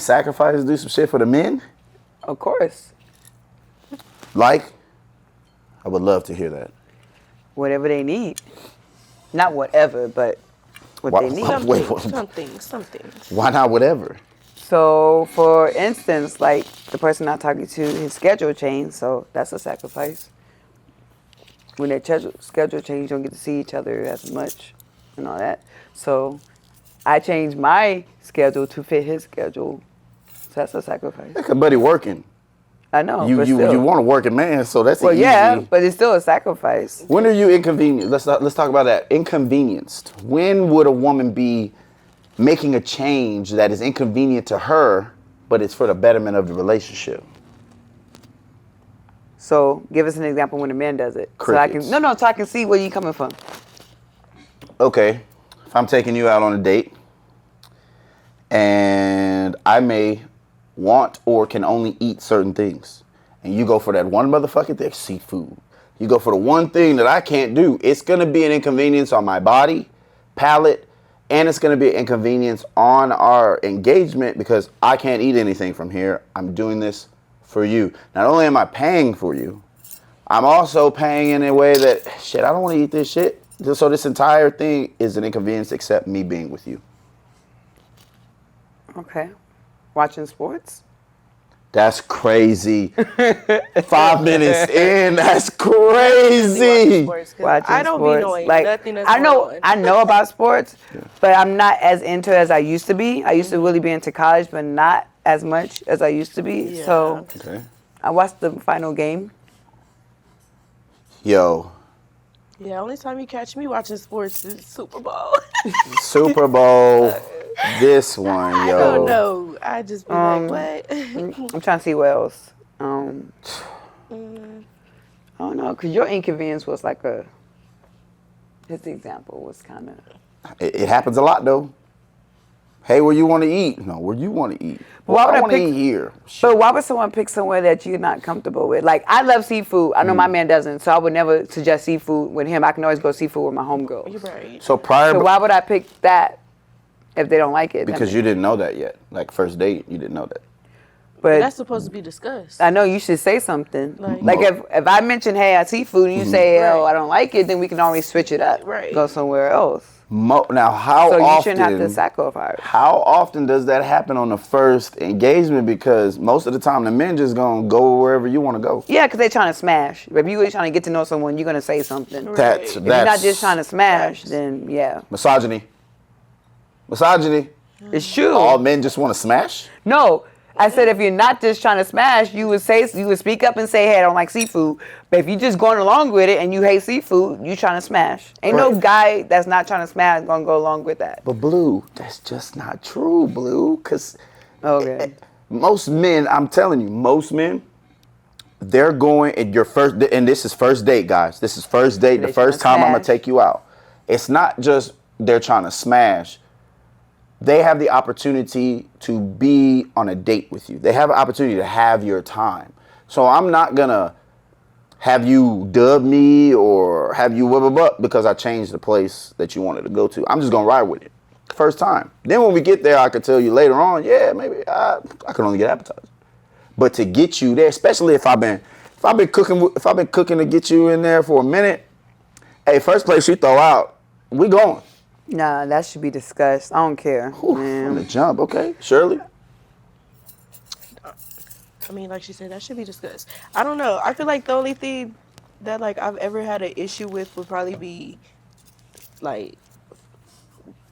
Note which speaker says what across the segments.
Speaker 1: sacrifice, do some shit for the men?
Speaker 2: Of course.
Speaker 1: Like? I would love to hear that.
Speaker 2: Whatever they need. Not whatever, but what they need.
Speaker 3: Something.
Speaker 1: Why not whatever?
Speaker 2: So, for instance, like the person I'm talking to, his schedule changed, so that's a sacrifice. When their schedule change, you don't get to see each other as much and all that. So, I changed my schedule to fit his schedule. So that's a sacrifice.
Speaker 1: Like a buddy working.
Speaker 2: I know.
Speaker 1: You want a working man, so that's
Speaker 2: well,
Speaker 1: easy.
Speaker 2: yeah, but it's still a sacrifice.
Speaker 1: When are you inconvenienced? Let's talk about that. Inconvenienced. When would a woman be making a change that is inconvenient to her, but it's for the betterment of the relationship?
Speaker 2: So give us an example when a man does it.
Speaker 1: Crickets.
Speaker 2: So I can see where you're coming from.
Speaker 1: Okay, if I'm taking you out on a date, and I may want or can only eat certain things, and you go for that one motherfucking thing, seafood. You go for the one thing that I can't do. It's gonna be an inconvenience on my body, palate, and it's gonna be an inconvenience on our engagement because I can't eat anything from here. I'm doing this for you. Not only am I paying for you, I'm also paying in a way that, shit, I don't want to eat this shit. So this entire thing is an inconvenience except me being with you.
Speaker 2: Okay. Watching sports?
Speaker 1: That's crazy. 5 minutes in, that's crazy.
Speaker 3: I don't be knowing nothing that's going on.
Speaker 2: I know about sports, but I'm not as into it as I used to be. I used to really be into college, but not as much as I used to be.
Speaker 3: Yeah.
Speaker 2: So
Speaker 1: Okay.
Speaker 2: I watched the final game.
Speaker 1: Yo.
Speaker 3: Yeah, only time you catch me watching sports is Super Bowl.
Speaker 1: Super Bowl. This one, yo.
Speaker 3: I don't know. I just be like, what?
Speaker 2: I'm trying to see what else. I don't know, because your inconvenience was like his example was kind of.
Speaker 1: It happens a lot, though. Hey, where you want to eat? No, where you want to eat? Well, I want to eat here.
Speaker 2: But why would someone pick somewhere that you're not comfortable with? Like, I love seafood. I know my man doesn't, so I would never suggest seafood with him. I can always go seafood with my homegirls.
Speaker 3: You're right.
Speaker 1: So
Speaker 2: why would I pick that if they don't like it?
Speaker 1: Because you didn't know that yet. Like, first date, you didn't know that.
Speaker 2: But
Speaker 3: that's supposed to be discussed.
Speaker 2: I know you should say something.
Speaker 3: Like
Speaker 2: if I mention, hey, I seafood, and you say, oh, I don't like it, then we can always switch it up.
Speaker 3: Right.
Speaker 2: Go somewhere else.
Speaker 1: Now, how often?
Speaker 2: So you shouldn't have to sacrifice.
Speaker 1: How often does that happen on the first engagement? Because most of the time, the men just gonna go wherever you want to go.
Speaker 2: Yeah, because they're trying to smash. If you're really trying to get to know someone, you're gonna say something.
Speaker 3: Right.
Speaker 2: If you're not just trying to smash, then yeah.
Speaker 1: Misogyny.
Speaker 2: It's true.
Speaker 1: All men just want to smash?
Speaker 2: No. I said if you're not just trying to smash, you would speak up and say, hey, I don't like seafood. But if you're just going along with it and you hate seafood, you trying to smash. Ain't no guy that's not trying to smash gonna go along with that.
Speaker 1: But Blue, that's just not true, Blue. Because most men, I'm telling you, most men, they're going at your first, and this is first date, guys. This is first date, the first time I'm gonna take you out. It's not just they're trying to smash. They have the opportunity to be on a date with you. They have an opportunity to have your time. So I'm not going to have you dub me or have you because I changed the place that you wanted to go to. I'm just going to ride with it. First time. Then when we get there, I could tell you later on, yeah, maybe I can only get appetizers. But to get you there, especially if I've been cooking to get you in there for a minute, hey, first place you throw out, we going.
Speaker 2: Nah, that should be discussed. I don't care.
Speaker 1: From the jump, okay. Shirley?
Speaker 3: I mean, like she said, that should be discussed. I don't know. I feel like the only thing that like I've ever had an issue with would probably be like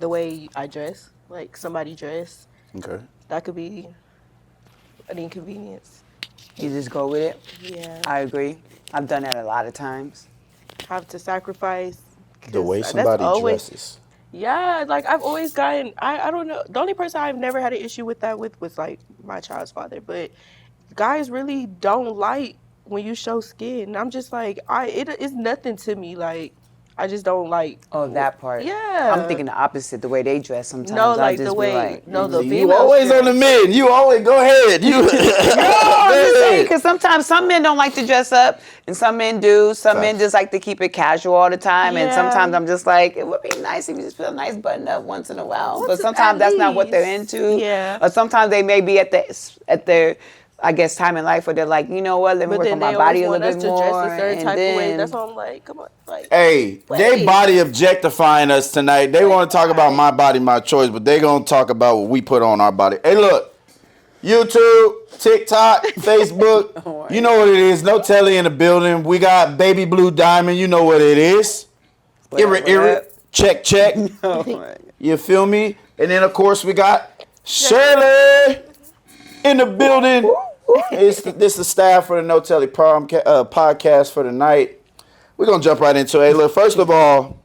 Speaker 3: the way I dress. Like somebody dress.
Speaker 1: Okay.
Speaker 3: That could be an inconvenience.
Speaker 2: You just go with it?
Speaker 3: Yeah.
Speaker 2: I agree. I've done that a lot of times.
Speaker 3: Have to sacrifice.
Speaker 1: The way somebody dresses.
Speaker 3: Yeah, like I've always gotten, I don't know. The only person I've never had an issue with that with was like my child's father. But guys really don't like when you show skin. I'm just like, it's nothing to me. Like, I just don't like.
Speaker 2: Oh, that part.
Speaker 3: Yeah.
Speaker 2: I'm thinking the opposite. The way they dress sometimes.
Speaker 3: No,
Speaker 2: I
Speaker 3: like
Speaker 2: just
Speaker 3: the
Speaker 2: be
Speaker 3: way.
Speaker 2: like,
Speaker 3: No, the
Speaker 1: You
Speaker 3: females.
Speaker 1: always on the men. You always go ahead. You.
Speaker 2: No, I'm just saying, because sometimes some men don't like to dress up, and some men do. Some men
Speaker 1: Facts.
Speaker 2: just like to keep it casual all the time, and
Speaker 3: Yeah.
Speaker 2: sometimes I'm just like, it would be nice if you just put a nice button up once in a while. But
Speaker 3: Once
Speaker 2: sometimes
Speaker 3: at
Speaker 2: that's not what they're
Speaker 3: least.
Speaker 2: into.
Speaker 3: Yeah.
Speaker 2: Or sometimes they may be at their, I guess, time in life where they're like, you know what, let me
Speaker 3: But
Speaker 2: work
Speaker 3: then
Speaker 2: on
Speaker 3: they
Speaker 2: my body
Speaker 3: always
Speaker 2: a
Speaker 3: want
Speaker 2: little
Speaker 3: us
Speaker 2: bit
Speaker 3: to
Speaker 2: more.
Speaker 3: dress a certain
Speaker 2: and
Speaker 3: type of way.
Speaker 2: then-
Speaker 3: That's why I'm like, come on, like.
Speaker 1: Hey, they
Speaker 3: Wait.
Speaker 1: body objectifying us tonight. They want to talk about my body, my choice, but they gonna talk about what we put on our body. Hey, look, YouTube, TikTok, Facebook, you know what it is. No telly in the building. We got Baby Blue Diamond. You know what it is. Irre, check, check.
Speaker 2: Oh my God.
Speaker 1: You feel me? And then of course we got Shirley in the building. This is the staff for the No Telly podcast for the night. We're gonna jump right into it. Hey, look, first of all,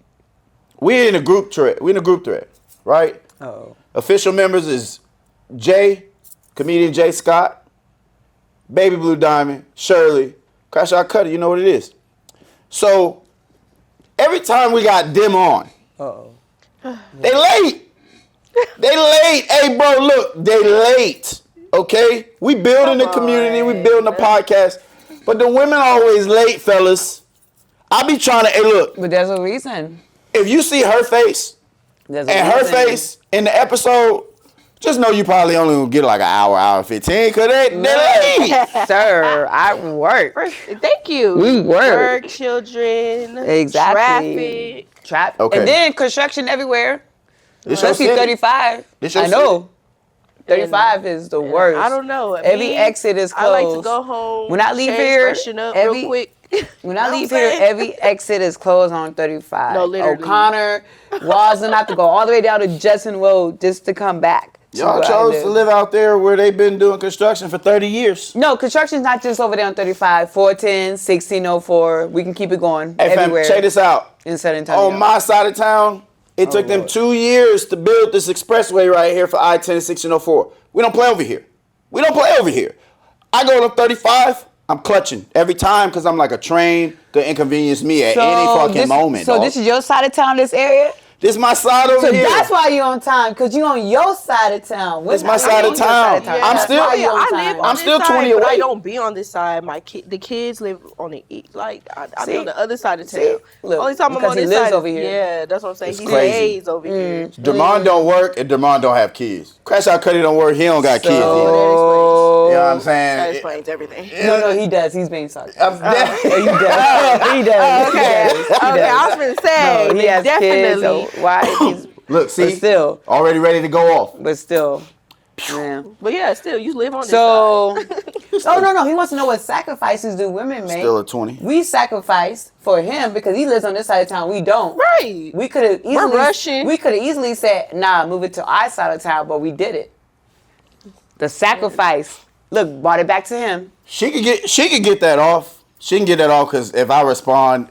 Speaker 1: we're in a group thread. We're in a group thread, right?
Speaker 2: Oh.
Speaker 1: Official members is Jay, comedian Jay Scott, Baby Blue Diamond, Shirley, Crash Out Cutter. You know what it is. So every time we got them on,
Speaker 2: Uh-oh.
Speaker 1: they late. They late. Hey, bro, look, they late. Okay? We building the community. We building the podcast. But the women always late, fellas. I be trying to, hey, look,
Speaker 2: But there's a reason.
Speaker 1: if you see her face
Speaker 2: There's a
Speaker 1: and her
Speaker 2: reason.
Speaker 1: face in the episode, just know you probably only gonna get like an hour and 15, because they late.
Speaker 2: Sir, I work.
Speaker 3: Thank you.
Speaker 2: We work.
Speaker 3: Children.
Speaker 2: Exactly.
Speaker 3: Traffic.
Speaker 1: Okay.
Speaker 2: And then construction everywhere.
Speaker 1: This your
Speaker 2: Especially
Speaker 1: city.
Speaker 2: 35.
Speaker 1: This your
Speaker 2: I know. 35 is the worst.
Speaker 3: I don't know.
Speaker 2: Every exit is
Speaker 3: I like to
Speaker 2: closed.
Speaker 3: go home.
Speaker 2: When I leave
Speaker 3: change,
Speaker 2: here,
Speaker 3: freshen up
Speaker 2: every-
Speaker 3: real quick.
Speaker 2: When I
Speaker 3: Know
Speaker 2: leave
Speaker 3: what I'm
Speaker 2: here,
Speaker 3: saying?
Speaker 2: every exit is closed on 35.
Speaker 3: No, literally.
Speaker 2: O'Connor, Walden, I have to go all the way down to Judson Road just to come back.
Speaker 1: Y'all
Speaker 2: where I
Speaker 1: chose to live out there where they've been doing construction for 30 years.
Speaker 2: No, construction's not just over there on 35, 410, 1604. We can keep it going
Speaker 1: Hey, fam,
Speaker 2: everywhere
Speaker 1: check this out.
Speaker 2: in San Antonio.
Speaker 1: On my side of town, it took them
Speaker 2: Lord.
Speaker 1: 2 years to build this expressway right here for I-10 and 1604. We don't play over here. We don't play over here. I go to 35, I'm clutching every time because I'm like a train could inconvenience me at any fucking moment.
Speaker 2: So
Speaker 1: dog.
Speaker 2: this is your side of town, this area?
Speaker 1: This my side over
Speaker 2: So
Speaker 1: here.
Speaker 2: that's why you're on time, because you're on your side of town.
Speaker 1: It's my side of town. I'm
Speaker 2: That's
Speaker 1: still-
Speaker 2: why you on
Speaker 3: I
Speaker 2: time.
Speaker 3: live on
Speaker 1: I'm
Speaker 3: this
Speaker 1: still
Speaker 3: side,
Speaker 1: 20
Speaker 3: but
Speaker 1: away.
Speaker 3: I don't be on this side. The kids live on the east. Like I
Speaker 2: See?
Speaker 3: be on the other side of town.
Speaker 2: See? Look,
Speaker 3: Only time I'm
Speaker 2: because
Speaker 3: on
Speaker 2: he
Speaker 3: this
Speaker 2: lives
Speaker 3: side.
Speaker 2: over here.
Speaker 3: Yeah, that's what I'm saying.
Speaker 1: It's
Speaker 3: He
Speaker 1: crazy.
Speaker 3: stays over here.
Speaker 1: Demond don't work and Demond don't have kids. Crash Out Cuddy don't work. He don't got kids yet.
Speaker 3: Oh,
Speaker 1: You know what I'm
Speaker 3: that
Speaker 1: saying?
Speaker 3: explains everything.
Speaker 2: No, he does. He's being sarcastic.
Speaker 1: I'm
Speaker 2: He does. He does.
Speaker 3: Okay,
Speaker 2: He does.
Speaker 3: okay. I was gonna say
Speaker 2: No, he has
Speaker 3: definitely.
Speaker 2: kids, so why he's,
Speaker 1: Look, see?
Speaker 2: But still.
Speaker 1: Already ready to go off.
Speaker 2: but still. Yeah.
Speaker 3: But yeah, still, you live on this
Speaker 2: So,
Speaker 3: side.
Speaker 2: no. He wants to know what sacrifices do women make.
Speaker 1: Still a 20.
Speaker 2: We sacrifice for him because he lives on this side of town. We don't.
Speaker 3: Right.
Speaker 2: We could have easily.
Speaker 3: rushing.
Speaker 2: We could have easily said, "Nah, move it to our side of town," but we did it. The sacrifice. Look, brought it back to him.
Speaker 1: She could get that off. She can get that off because if I respond,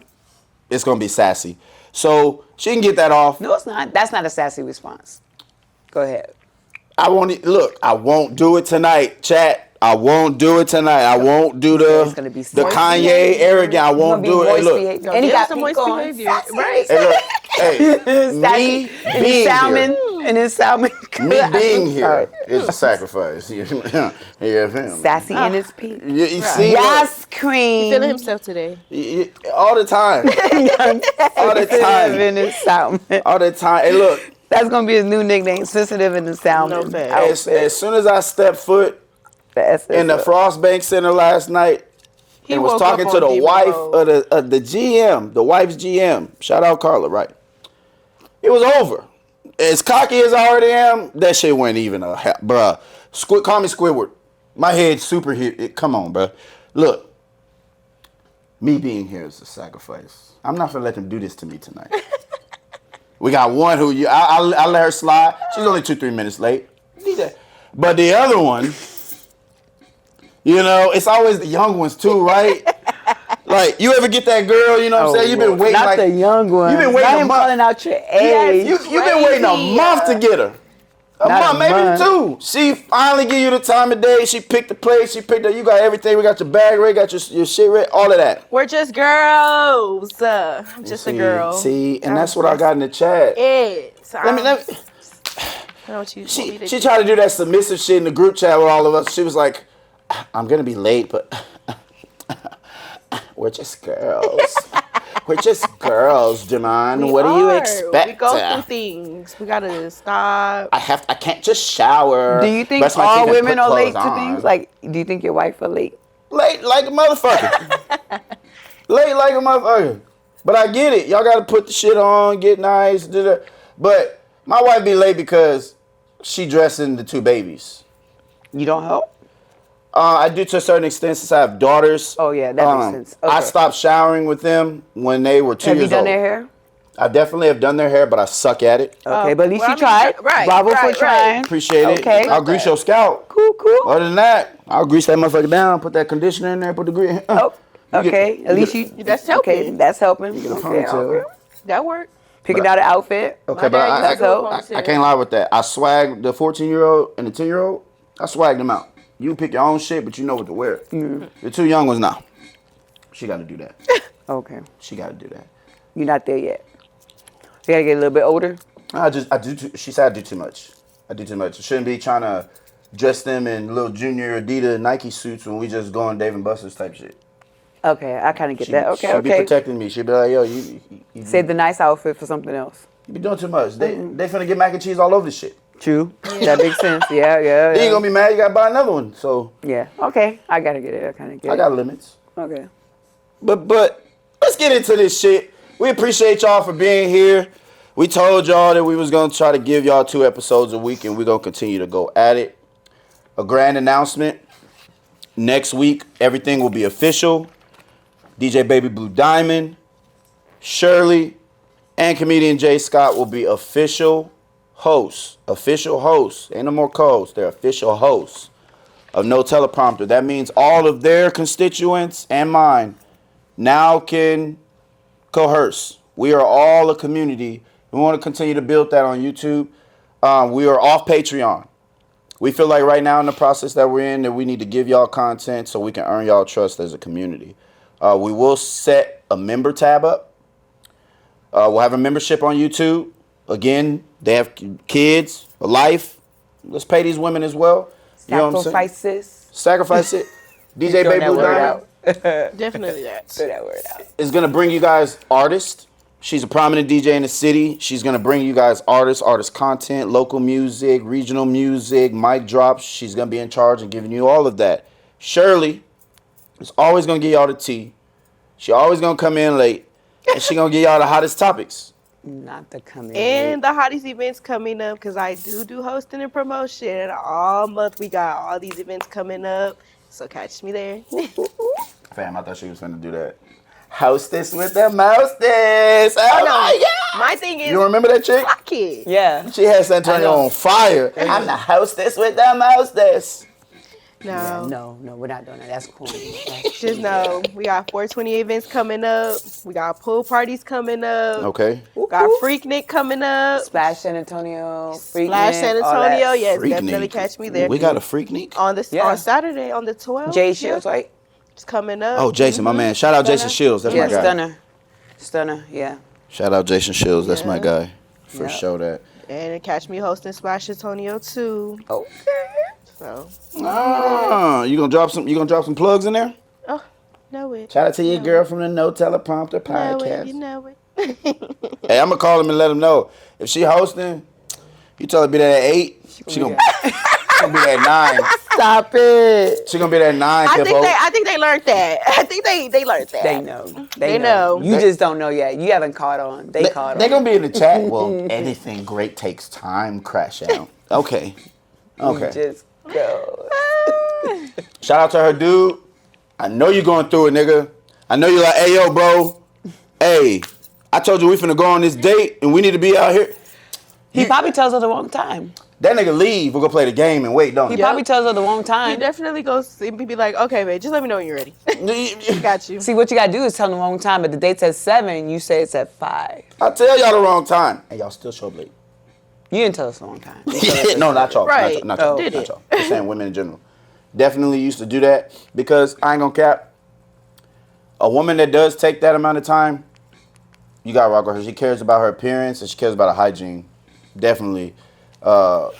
Speaker 1: it's gonna be sassy. So she can get that off.
Speaker 2: No, it's not. That's not a sassy response. Go ahead.
Speaker 1: I won't do it tonight, chat. I won't do it tonight. I won't do
Speaker 2: It's gonna be
Speaker 1: the
Speaker 2: moist
Speaker 1: Kanye
Speaker 2: behavior.
Speaker 1: arrogant. I won't do it. Hey, look.
Speaker 2: Behavior. And he
Speaker 3: There's
Speaker 2: got
Speaker 3: some
Speaker 2: pink
Speaker 3: moist
Speaker 2: on.
Speaker 3: behavior.
Speaker 2: Sassy.
Speaker 3: Right.
Speaker 1: Hey, look. Hey, me
Speaker 2: Sassy. And his
Speaker 1: being
Speaker 2: salmon.
Speaker 1: here.
Speaker 2: And his salmon.
Speaker 1: Me being
Speaker 2: I'm
Speaker 1: here
Speaker 2: sorry.
Speaker 1: is a sacrifice. Yeah, fam.
Speaker 2: Sassy and his pink.
Speaker 1: You see
Speaker 2: Yes, queen.
Speaker 3: Feeling himself today.
Speaker 1: all the time. All the
Speaker 2: Sensitive
Speaker 1: time.
Speaker 2: in his salmon.
Speaker 1: All the time. Hey, look.
Speaker 2: That's gonna be his new nickname. Sensitive in the salmon.
Speaker 3: No facts.
Speaker 1: As soon as I stepped foot in the Frost Bank Center last night
Speaker 3: He
Speaker 1: and was
Speaker 3: woke up
Speaker 1: talking
Speaker 3: on
Speaker 1: to the
Speaker 3: demon
Speaker 1: wife
Speaker 3: mode.
Speaker 1: of the GM, the wife's GM. Shout out Carla, right? It was over. As cocky as I already am, that shit wasn't even bruh. Call me Squidward. My head's super here. Come on, bruh. Look, me being here is a sacrifice. I'm not gonna let them do this to me tonight. We got one who I let her slide. She's only 2-3 minutes late. But the other one, you know, it's always the young ones too, right? Like, you ever get that girl, you know what I'm saying? You've been waiting
Speaker 2: Not
Speaker 1: like
Speaker 2: the young one.
Speaker 1: You've been waiting
Speaker 2: Not
Speaker 1: a
Speaker 2: him
Speaker 1: month.
Speaker 2: calling out your age.
Speaker 1: You've been waiting a month to get her. A
Speaker 2: Not
Speaker 1: month, maybe
Speaker 2: month.
Speaker 1: 2. She finally give you the time of day. She picked the place. She picked up. You got everything. We got your bag ready. Got your shit ready. All of that.
Speaker 3: We're just girls. I'm just a girl.
Speaker 1: See, and that's what I got in the chat.
Speaker 3: It.
Speaker 1: Let me.
Speaker 3: Don't you?
Speaker 1: She tried to do that submissive shit in the group chat with all of us. She was like, "I'm gonna be late, but we're just girls. We're just girls, Jamon. What do you expect?
Speaker 3: We go through things. We gotta stop.
Speaker 1: I can't just shower.
Speaker 2: Do you think
Speaker 1: Brush my
Speaker 2: all
Speaker 1: teeth and
Speaker 2: women
Speaker 1: put
Speaker 2: are late
Speaker 1: clothes
Speaker 2: to
Speaker 1: on.
Speaker 2: things? Like, do you think your wife are late?
Speaker 1: Late like a motherfucker. Late like a motherfucker. But I get it. Y'all gotta put the shit on, get nice, do that. But my wife be late because she dressing the 2 babies.
Speaker 2: You don't help?
Speaker 1: I do to a certain extent since I have daughters.
Speaker 2: Oh, yeah, that makes sense. Okay.
Speaker 1: I stopped showering with them when they were 2
Speaker 2: Have you
Speaker 1: years
Speaker 2: done
Speaker 1: old.
Speaker 2: their hair?
Speaker 1: I definitely have done their hair, but I suck at it.
Speaker 2: Okay, but at least
Speaker 3: well,
Speaker 2: you
Speaker 3: I mean,
Speaker 2: tried.
Speaker 3: right,
Speaker 2: Bravo
Speaker 3: right,
Speaker 2: for trying.
Speaker 1: Appreciate it.
Speaker 2: Okay.
Speaker 1: I'll grease your scalp.
Speaker 2: Cool.
Speaker 1: Other than that, I'll grease that motherfucker down, put that conditioner in there, put the grease.
Speaker 2: Oh, okay. At least you.
Speaker 3: That's helping.
Speaker 2: Okay, that's helping.
Speaker 1: Get a
Speaker 2: Okay,
Speaker 1: ponytail.
Speaker 2: okay.
Speaker 3: That worked.
Speaker 2: Picking out an outfit.
Speaker 1: Okay,
Speaker 3: My
Speaker 1: but
Speaker 3: dad used to do a
Speaker 1: I
Speaker 3: ponytail.
Speaker 1: can't lie with that. I swag the 14-year-old and the 10-year-old. I swag them out. You pick your own shit, but you know what to wear. The 2 young ones now. She got to do that.
Speaker 2: Okay.
Speaker 1: She got to do that.
Speaker 2: You're not there yet. You gotta get a little bit older.
Speaker 1: She said I do too much. I do too much. I shouldn't be trying to dress them in little junior Adidas Nike suits when we just go on Dave and Buster's type shit.
Speaker 2: Okay, I kind of get that. Okay,
Speaker 1: She'll be
Speaker 2: okay.
Speaker 1: protecting me. She'll be like, yo, you
Speaker 2: Save the nice outfit for something else.
Speaker 1: be doing too much. They finna get mac and cheese all over this shit.
Speaker 2: True. That makes sense. Yeah.
Speaker 1: Then you gonna be mad. You gotta buy another one. So
Speaker 2: Yeah. Okay. I gotta get it. I kind of get it.
Speaker 1: I got limits.
Speaker 2: Okay.
Speaker 1: But let's get into this shit. We appreciate y'all for being here. We told y'all that we was gonna try to give y'all 2 episodes a week, and we're gonna continue to go at it. A grand announcement. Next week, everything will be official. DJ Baby Blue Diamond, Shirley, and comedian Jay Scott will be official hosts. Official hosts. Ain't no more co-hosts. They're official hosts of No Teleprompter. That means all of their constituents and mine now can coerce. We are all a community. We want to continue to build that on YouTube. We are off Patreon. We feel like right now in the process that we're in that we need to give y'all content so we can earn y'all trust as a community. We will set a member tab up. We'll have a membership on YouTube. Again, they have kids, a life. Let's pay these women as well. You know what I'm saying?
Speaker 2: Sacrifices.
Speaker 1: Sacrifice it. DJ Baby Blue Diamond
Speaker 3: Definitely that.
Speaker 2: Throw that word out.
Speaker 1: is going to bring you guys artists. She's a prominent DJ in the city. She's going to bring you guys artist content, local music, regional music, mic drops. She's going to be in charge and giving you all of that. Shirley is always going to give y'all the tea. She always going to come in late. And she going to give y'all the hottest topics.
Speaker 2: Not the coming.
Speaker 3: And the hottest events coming up, because I do hosting and promotion. All month we got all these events coming up. So catch me there.
Speaker 1: Fam, I thought she was going to do that. Hostess with the mostest. Oh, my God.
Speaker 3: My thing is,
Speaker 1: You remember that chick?
Speaker 3: fuck it.
Speaker 2: Yeah.
Speaker 1: She had San Antonio on fire. I'm the hostess with the mostest.
Speaker 3: No.
Speaker 2: No, we're not doing that. That's corny.
Speaker 3: Just know we got 420 events coming up. We got pool parties coming up.
Speaker 1: Okay.
Speaker 3: Got Freaknik coming up.
Speaker 2: Splash San Antonio.
Speaker 3: Splash San
Speaker 2: all that.
Speaker 3: Antonio. Yes,
Speaker 1: Freaknik.
Speaker 3: definitely catch me there.
Speaker 1: We got a Freaknik?
Speaker 3: On Saturday on the 12th.
Speaker 2: Jay Shields, right?
Speaker 3: It's coming up.
Speaker 1: Oh, Jason, my man. Shout out Jason Shields. That's
Speaker 2: Yeah,
Speaker 1: my guy.
Speaker 2: Stunner, yeah.
Speaker 1: Shout out Jason Shields. That's my guy. For
Speaker 2: Yeah.
Speaker 1: sure that.
Speaker 3: And catch me hosting Splash Antonio too.
Speaker 2: Okay.
Speaker 3: So,
Speaker 1: You gonna drop some plugs in there?
Speaker 3: oh, know it.
Speaker 1: Shout out to your girl from the No Teleprompter
Speaker 3: Know it.
Speaker 1: podcast.
Speaker 3: You know it.
Speaker 1: Hey, I'm gonna call him and let him know. If she hosting, you tell her to be there at 8. She gonna be there at 9.
Speaker 2: Stop it.
Speaker 1: She gonna be there at 9,
Speaker 3: I think they learned that. I think they learned that.
Speaker 2: They know.
Speaker 3: They know.
Speaker 2: You just don't know yet. You haven't caught on. They caught on.
Speaker 1: They're gonna be in the chat. Well, anything great takes time, crash out. Okay. Okay.
Speaker 2: Just go.
Speaker 1: Shout out to her dude. I know you going through it, nigga. I know you like, hey, yo, bro. Hey, I told you we finna go on this date and we need to be out here.
Speaker 2: He probably tells her the wrong time.
Speaker 1: That nigga leave. We're gonna play the game and wait, don't
Speaker 2: He
Speaker 1: he?
Speaker 2: probably tells her the wrong
Speaker 3: He
Speaker 2: time.
Speaker 3: definitely goes and be like, okay, babe, just let me know when you're ready. Got you.
Speaker 2: See, what you gotta do is tell him the wrong time. But the date's at 7, you say it's at 5.
Speaker 1: I tell y'all the wrong time. And y'all still show up late.
Speaker 2: You didn't tell us a long time.
Speaker 1: No, not y'all.
Speaker 3: Right.
Speaker 1: Not y'all.
Speaker 3: Did
Speaker 1: Not
Speaker 3: it.
Speaker 1: y'all. Just saying women in general. Definitely used to do that because I ain't gonna cap. A woman that does take that amount of time, you gotta rock with her. She cares about her appearance and she cares about her hygiene. Definitely. To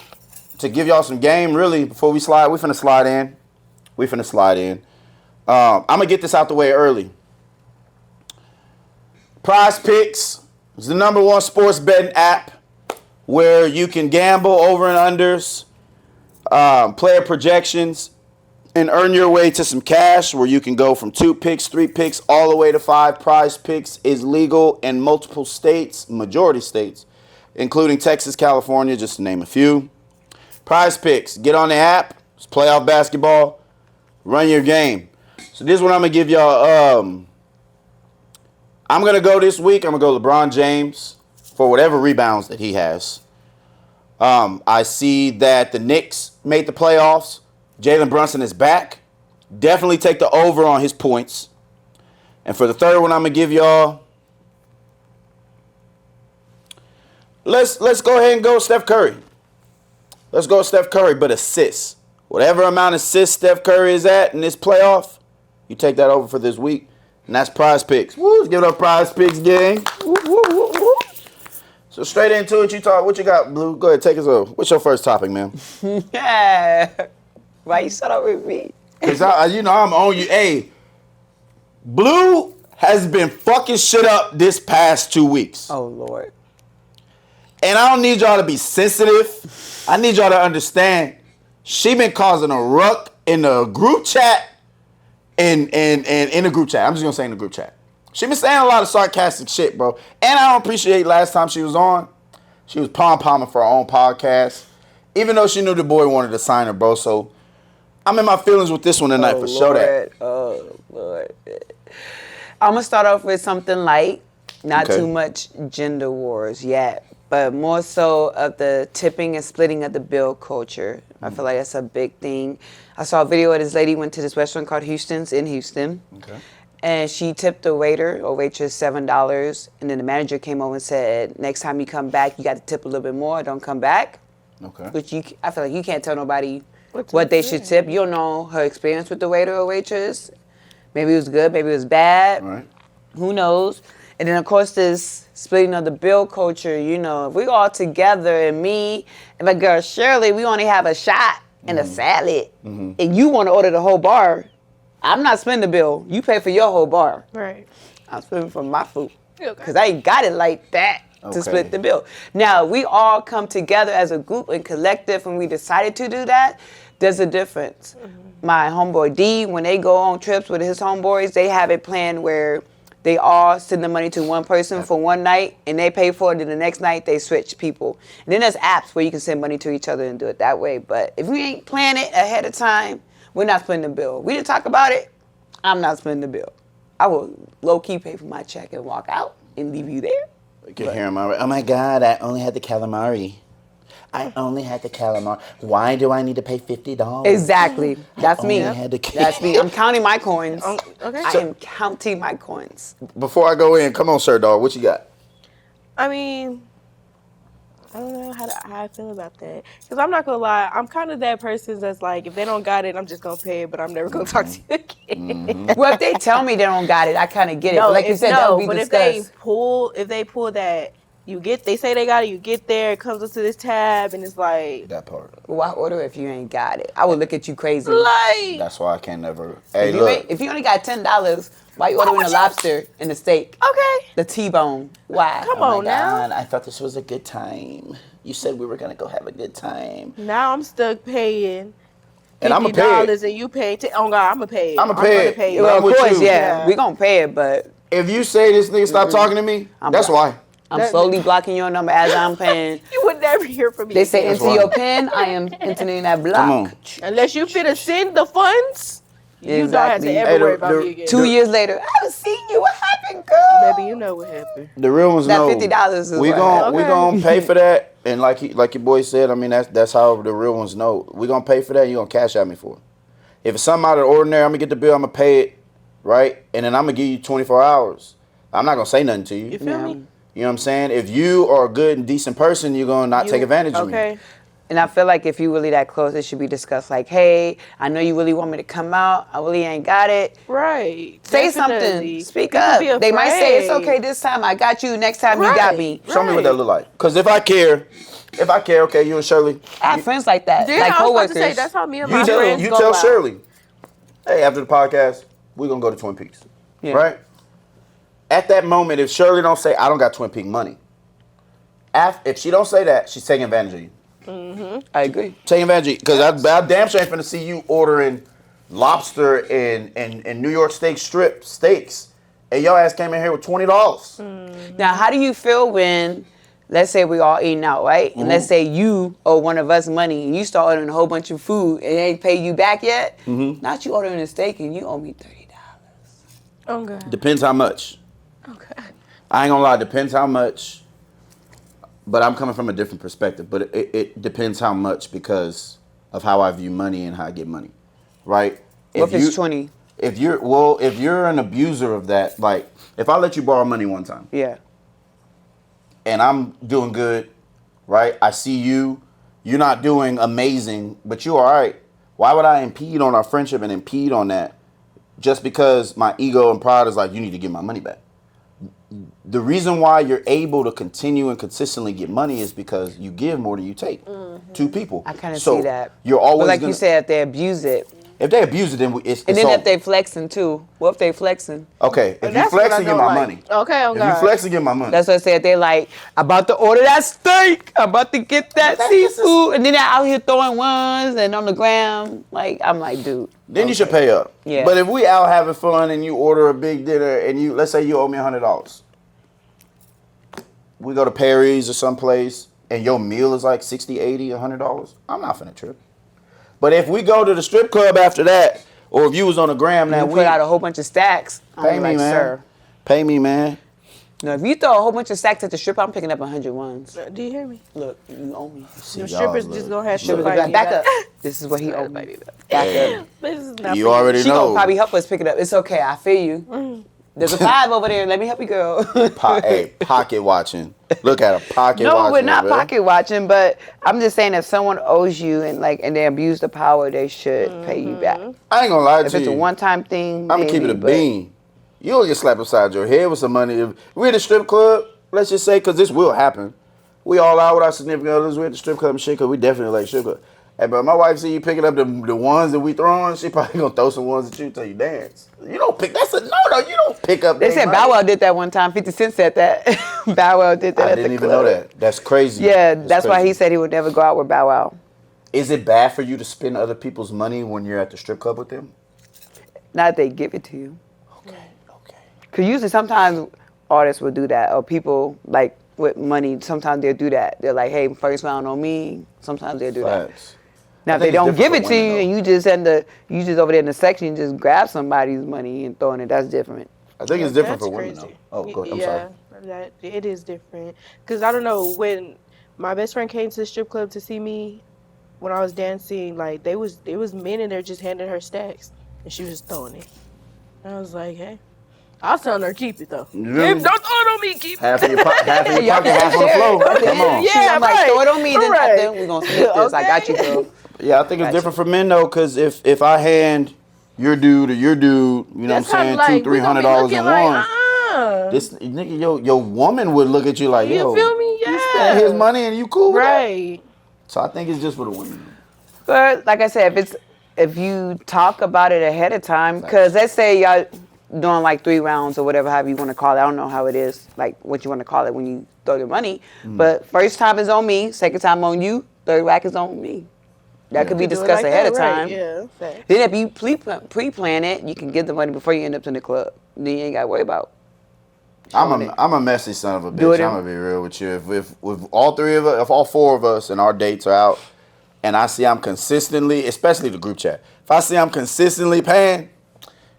Speaker 1: give y'all some game, really, before we slide, we finna slide in. I'm gonna get this out the way early. Prize Picks is the #1 sports betting app where you can gamble over and unders, player projections, and earn your way to some cash where you can go from 2 picks, 3 picks, all the way to 5. Prize Picks is legal in multiple states, majority states, including Texas, California, just to name a few. Prize Picks, get on the app, it's playoff basketball, run your game. So this is what I'm going to give y'all. I'm going to go this week, I'm going to go LeBron James for whatever rebounds that he has. I see that the Knicks made the playoffs. Jalen Brunson is back. Definitely take the over on his points. And for the third one, I'm going to give y'all. Let's go ahead and go Steph Curry. Let's go Steph Curry, but assists. Whatever amount of assists Steph Curry is at in this playoff, you take that over for this week. And that's Prize Picks. Woo, let's give it up Prize Picks, gang. Woo, woo, woo, woo. So straight into it, what you got, Blue? Go ahead, take us over. What's your first topic, man?
Speaker 2: Yeah. Why you start off with me?
Speaker 1: Because, I'm on you. Hey, Blue has been fucking shit up this past 2 weeks.
Speaker 2: Oh, Lord.
Speaker 1: And I don't need y'all to be sensitive. I need y'all to understand. She been causing a ruck in the group chat. And in the group chat. I'm just going to say in the group chat. She been saying a lot of sarcastic shit, bro. And I don't appreciate last time she was on. She was pom-pomming for her own podcast. Even though she knew the boy wanted to sign her, bro. So I'm in my feelings with this one tonight for sure. That.
Speaker 2: Oh, Lord. I'm going to start off with something light. Not too much gender wars yet. But more so of the tipping and splitting of the bill culture. I feel like that's a big thing. I saw a video of this lady went to this restaurant called Houston's in Houston. Okay. And she tipped the waiter or waitress $7. And then the manager came over and said, next time you come back, you got to tip a little bit more. Don't come back. Okay. Which I feel like you can't tell nobody what they should tip. You don't know her experience with the waiter or waitress. Maybe it was good, maybe it was bad. Right. Who knows? And then, of course, this splitting of the bill culture, if we all together and me and my girl Shirley, we only have a shot and a salad, and you want to order the whole bar, I'm not splitting the bill. You pay for your whole bar.
Speaker 3: Right.
Speaker 2: I'm splitting for my food. Because I ain't got it like that to split the bill. Now, we all come together as a group and collective when we decided to do that. There's a difference. My homeboy D, when they go on trips with his homeboys, they have it planned where they all send the money to one person for one night, and they pay for it, and the next night they switch people. And then there's apps where you can send money to each other and do it that way. But if we ain't plan it ahead of time, we're not splitting the bill. We didn't talk about it, I'm not splitting the bill. I will low-key pay for my check and walk out and leave you there.
Speaker 1: You can hear him already. Oh, my God, I only had the calamari. Why do I need to pay $50?
Speaker 2: Exactly. That's me.
Speaker 1: That's
Speaker 2: That's me. I'm counting my coins.
Speaker 3: Okay.
Speaker 2: I am counting my coins.
Speaker 1: Before I go in, come on, Sir Dog, what you got?
Speaker 3: I mean, I don't know how I feel about that. Because I'm not going to lie, I'm kind of that person that's like, if they don't got it, I'm just going to pay it, but I'm never going to talk to you again.
Speaker 2: Well, if they tell me they don't got it, I kind of get it. But like you said, that would be discussed.
Speaker 3: If they pull that, they say they got it, you get there, it comes up to this tab, and it's like...
Speaker 1: That part.
Speaker 2: Well, why order if you ain't got it? I would look at you crazy.
Speaker 3: Like...
Speaker 1: That's why I can't never... Hey,
Speaker 2: if you only got $10, why you ordering a lobster and a steak?
Speaker 3: Okay.
Speaker 2: The T-bone. Why?
Speaker 3: Come on now.
Speaker 1: God, I thought this was a good time. You said we were going to go have a good time.
Speaker 3: Now I'm stuck paying...
Speaker 1: And I'm going to pay it.
Speaker 3: And you pay... oh, God, I'm going to pay it.
Speaker 1: I'm going to pay it.
Speaker 2: Well, of course, yeah. We going to pay it, but...
Speaker 1: If you say this nigga stop talking to me, that's why.
Speaker 2: I'm slowly blocking your number as I'm paying.
Speaker 3: You would never hear from me.
Speaker 2: They say enter your PIN. I am entering that block.
Speaker 1: Come on.
Speaker 3: Unless you finna send the funds, you don't have to ever worry about me again.
Speaker 2: 2 years later, I haven't seen you. What happened, girl?
Speaker 3: Baby, you know what happened.
Speaker 1: The real ones know.
Speaker 2: That $50 is
Speaker 1: we gonna pay for that, and like your boy said, I mean that's how the real ones know. We gonna pay for that. You gonna cash at me for it. If it's something out of the ordinary, I'm gonna get the bill. I'm gonna pay it, right, and then I'm gonna give you 24 hours. I'm not gonna say nothing to you.
Speaker 3: You feel me?
Speaker 1: You know what I'm saying? If you are a good and decent person, you're going to not take advantage of me.
Speaker 3: Okay.
Speaker 2: And I feel like if you really that close, it should be discussed. Like, hey, I know you really want me to come out. I really ain't got it.
Speaker 3: Right.
Speaker 2: Say
Speaker 3: Definitely.
Speaker 2: something. Speak
Speaker 3: People
Speaker 2: up.
Speaker 3: be
Speaker 2: They might say it's
Speaker 3: afraid.
Speaker 2: okay this time. I got you. Next time you got me.
Speaker 1: Show me what that look like. Because if I care, okay, you and Shirley.
Speaker 2: I have friends like that,
Speaker 3: Yeah,
Speaker 2: like
Speaker 3: I was about
Speaker 2: coworkers.
Speaker 3: to say, that's how me and my
Speaker 1: You
Speaker 3: friends go
Speaker 1: tell
Speaker 3: out.
Speaker 1: Shirley, hey, after the podcast, we're going to go to Twin Peaks.
Speaker 2: Yeah.
Speaker 1: Right? At that moment, if Shirley don't say, I don't got Twin Peaks money, if she don't say that, she's taking advantage of you.
Speaker 2: I agree.
Speaker 1: Taking advantage because I damn sure ain't finna see you ordering lobster and New York strip steaks, and your ass came in here with $20.
Speaker 2: Now, how do you feel when, let's say we all eating out, right? And let's say you owe one of us money and you start ordering a whole bunch of food and they ain't paid you back yet? Not you ordering a steak and you owe me $30.
Speaker 3: Oh, God.
Speaker 1: Depends how much.
Speaker 3: Okay.
Speaker 1: I ain't gonna lie, depends how much. But I'm coming from a different perspective. But it depends how much because of how I view money and how I get money, right?
Speaker 2: What if it's 20?
Speaker 1: If you're an abuser of that, like if I let you borrow money one time,
Speaker 2: Yeah.
Speaker 1: and I'm doing good, right? I see you're not doing amazing, but you're all right. Why would I impede on our friendship and impede on that just because my ego and pride is like, you need to give my money back? The reason why you're able to continue and consistently get money is because you give more than you take to people.
Speaker 2: I kind of
Speaker 1: So
Speaker 2: see that.
Speaker 1: You're always
Speaker 2: but like
Speaker 1: gonna,
Speaker 2: you said, if they abuse it.
Speaker 1: if they abuse it, then it's
Speaker 2: And then
Speaker 1: over.
Speaker 2: if they flexing too. What if they flexing?
Speaker 1: Okay, if you
Speaker 3: That's
Speaker 1: flex
Speaker 3: what I
Speaker 1: and get
Speaker 3: don't
Speaker 1: my
Speaker 3: like.
Speaker 1: money.
Speaker 3: Okay, oh
Speaker 1: If
Speaker 3: God.
Speaker 1: you flex and get my money.
Speaker 2: That's what I said. They like, about to order that steak. I'm about to get that
Speaker 1: That's just
Speaker 2: seafood. And then they're out here throwing ones and on the ground. Like, I'm like, dude.
Speaker 1: Then you should pay up.
Speaker 2: Yeah.
Speaker 1: But if we out having fun and you order a big dinner and let's say you owe me $100. We go to Perry's or someplace and your meal is like $60, $80, $100. I'm not finna trip. But if we go to the strip club after that, or if you was on the gram
Speaker 2: You
Speaker 1: that
Speaker 2: put
Speaker 1: week,
Speaker 2: out a whole bunch of stacks.
Speaker 1: pay
Speaker 2: I'm
Speaker 1: me,
Speaker 2: like,
Speaker 1: man.
Speaker 2: sir.
Speaker 1: Pay me, man.
Speaker 2: No, if you throw a whole bunch of stacks at the strip, I'm picking up 100 ones.
Speaker 3: Do you hear me?
Speaker 2: Look, you owe me.
Speaker 1: See,
Speaker 3: The
Speaker 1: y'all
Speaker 3: strippers
Speaker 1: look.
Speaker 3: just gonna have
Speaker 2: Strippers
Speaker 3: to
Speaker 2: be like, back up. This is what he owed me. Back up.
Speaker 3: This is not
Speaker 1: You
Speaker 3: for
Speaker 1: already
Speaker 2: She
Speaker 1: know.
Speaker 2: gonna probably help us pick it up. It's okay. I feel you. There's a 5 over there. Let me help you, girl.
Speaker 1: Hey, pocket watching. Look at a pocket
Speaker 2: No,
Speaker 1: watching.
Speaker 2: we're not
Speaker 1: man.
Speaker 2: pocket watching, but I'm just saying if someone owes you and they abuse the power, they should pay you back.
Speaker 1: I ain't gonna lie
Speaker 2: If
Speaker 1: to
Speaker 2: it's
Speaker 1: you.
Speaker 2: a one-time thing,
Speaker 1: I'm gonna keep it a
Speaker 2: maybe, but-
Speaker 1: bean. You don't get slapped upside your head with some money. If we're at the strip club, let's just say, because this will happen. We all out with our significant others. We're at the strip club and shit, because we definitely like strip club. Hey, but my wife see you picking up the ones that we throwing, she probably gonna throw some ones at you till you dance. You don't pick. That's a no. You don't pick up.
Speaker 2: They
Speaker 1: they
Speaker 2: said
Speaker 1: money.
Speaker 2: Bow Wow did that one time. 50 Cent said that. Bow Wow did that
Speaker 1: I
Speaker 2: at
Speaker 1: didn't
Speaker 2: the
Speaker 1: even
Speaker 2: club.
Speaker 1: know that. That's crazy.
Speaker 2: Yeah, that's why he
Speaker 1: crazy.
Speaker 2: said he would never go out with Bow Wow.
Speaker 1: Is it bad for you to spend other people's money when you're at the strip club with them?
Speaker 2: Not if they give it to you.
Speaker 1: Okay.
Speaker 2: Because usually sometimes artists will do that, or people like with money, sometimes they'll do that. They're like, hey, first round on me. Sometimes they'll do that.
Speaker 1: Facts.
Speaker 2: Now,
Speaker 1: I
Speaker 2: if they
Speaker 1: think it's
Speaker 2: don't give
Speaker 1: different
Speaker 2: it
Speaker 1: for
Speaker 2: to
Speaker 1: women,
Speaker 2: you
Speaker 1: though.
Speaker 2: and you just over there in the section, just grab somebody's money and throwing it, that's different.
Speaker 1: I think it's different
Speaker 3: That's
Speaker 1: for women
Speaker 3: crazy.
Speaker 1: though. Oh, go ahead. I'm
Speaker 3: yeah,
Speaker 1: sorry.
Speaker 3: that it is different. Cause I don't know, when my best friend came to the strip club to see me when I was dancing, like there was men in there just handing her stacks and she was just throwing it. And I was like, hey, I was telling her keep it though.
Speaker 1: Really?
Speaker 3: Don't throw it on me, keep it.
Speaker 1: Half in your pocket, half on
Speaker 2: Y'all
Speaker 1: the floor. Come on.
Speaker 3: Yeah,
Speaker 2: I'm like,
Speaker 3: right.
Speaker 2: throw it on me, then
Speaker 3: Right.
Speaker 2: after we're going to split this. I got you, girl.
Speaker 1: Yeah, I think it's different for men though, because if I hand your dude or your dude, you know
Speaker 3: That's
Speaker 1: what I'm saying,
Speaker 3: kinda like, we gonna be
Speaker 1: $200-$300
Speaker 3: looking
Speaker 1: in
Speaker 3: like,
Speaker 1: one, this nigga, your woman would look at you like,
Speaker 3: You
Speaker 1: yo,
Speaker 3: feel me?
Speaker 1: you
Speaker 3: Yeah.
Speaker 1: spend his money and you cool with that?
Speaker 3: Right.
Speaker 1: So I think it's just for the women.
Speaker 2: But like I said, if you talk about it ahead of time, because let's say y'all doing like 3 rounds or whatever, however you want to call it. I don't know how it is, like what you want to call it when you throw your money. But first time is on me, second time on you, third rack is on me. That could be
Speaker 3: Do it
Speaker 2: discussed
Speaker 3: like
Speaker 2: ahead
Speaker 3: that,
Speaker 2: of
Speaker 3: right,
Speaker 2: time.
Speaker 3: Yeah. Fact.
Speaker 2: Then if you pre-plan it, you can get the money before you end up in the club. Then you ain't got to worry about.
Speaker 1: I'm a messy son of a
Speaker 2: Do it
Speaker 1: bitch.
Speaker 2: in-
Speaker 1: I'm gonna be real with you. If all 3 of us, if all 4 of us and our dates are out, and I see I'm consistently, especially the group chat, if I see I'm consistently paying,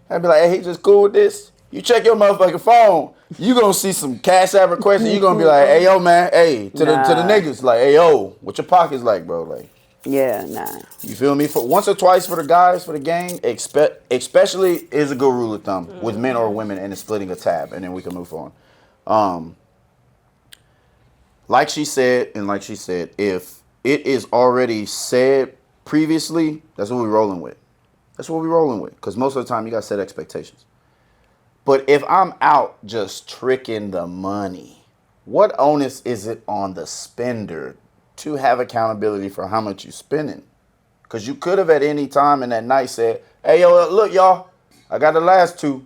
Speaker 1: I'd be like, hey, he just cool with this. You check your motherfucking phone, you gonna see some cash app requests, and you gonna be like, hey yo man, hey to the
Speaker 2: Nah.
Speaker 1: niggas, like, hey yo, what your pockets like, bro, like.
Speaker 2: Yeah, nah.
Speaker 1: You feel me? For once or twice for the guys, for the gang, especially is a good rule of thumb with men or women, and it's splitting a tab, and then we can move on. like she said, if it is already said previously, that's what we're rolling with. That's what we're rolling with. Because most of the time, you got to set expectations. But if I'm out just tricking the money, what onus is it on the spender to have accountability for how much you're spending? Because you could have at any time in that night said, hey, yo, look, y'all, I got the last two.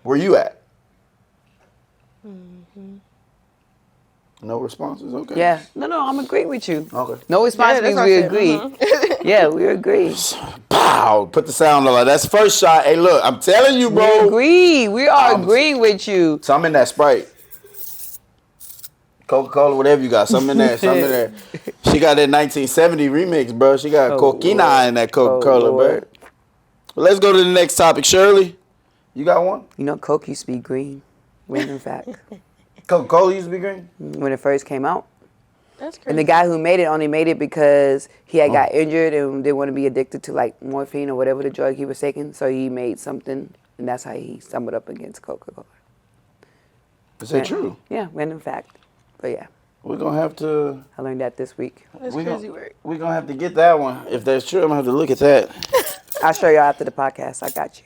Speaker 1: Where you at? No responses? Okay.
Speaker 2: Yeah. No, I'm agreeing with you.
Speaker 1: Okay.
Speaker 2: No response means we agree. Yeah, we agree.
Speaker 1: Pow! Put the sound on. Like, that's first shot. Hey, look, I'm telling you, bro.
Speaker 2: We agree. We are agreeing with you.
Speaker 1: Something in that Sprite. Coca-Cola, whatever you got. Something in there. Something in there. She got that 1970 remix, bro. She got coquina in that Coca-Cola, bro. Well, let's go to the next topic. Shirley, you got one?
Speaker 2: You know, Coke used to be green. When in fact.
Speaker 1: Coca-Cola used to be green?
Speaker 2: When it first came out.
Speaker 3: That's crazy.
Speaker 2: And the guy who made it only made it because he had got injured and didn't want to be addicted to like morphine or whatever the drug he was taking. So he made something, and that's how he stumbled up against Coca-Cola.
Speaker 1: Is that true?
Speaker 2: Yeah, random fact. But yeah,
Speaker 1: We're going to have to...
Speaker 2: I learned that this week.
Speaker 3: That's crazy work.
Speaker 1: We're going to have to get that one. If that's true, I'm going to have to look at that.
Speaker 2: I'll show y'all after the podcast. I got you.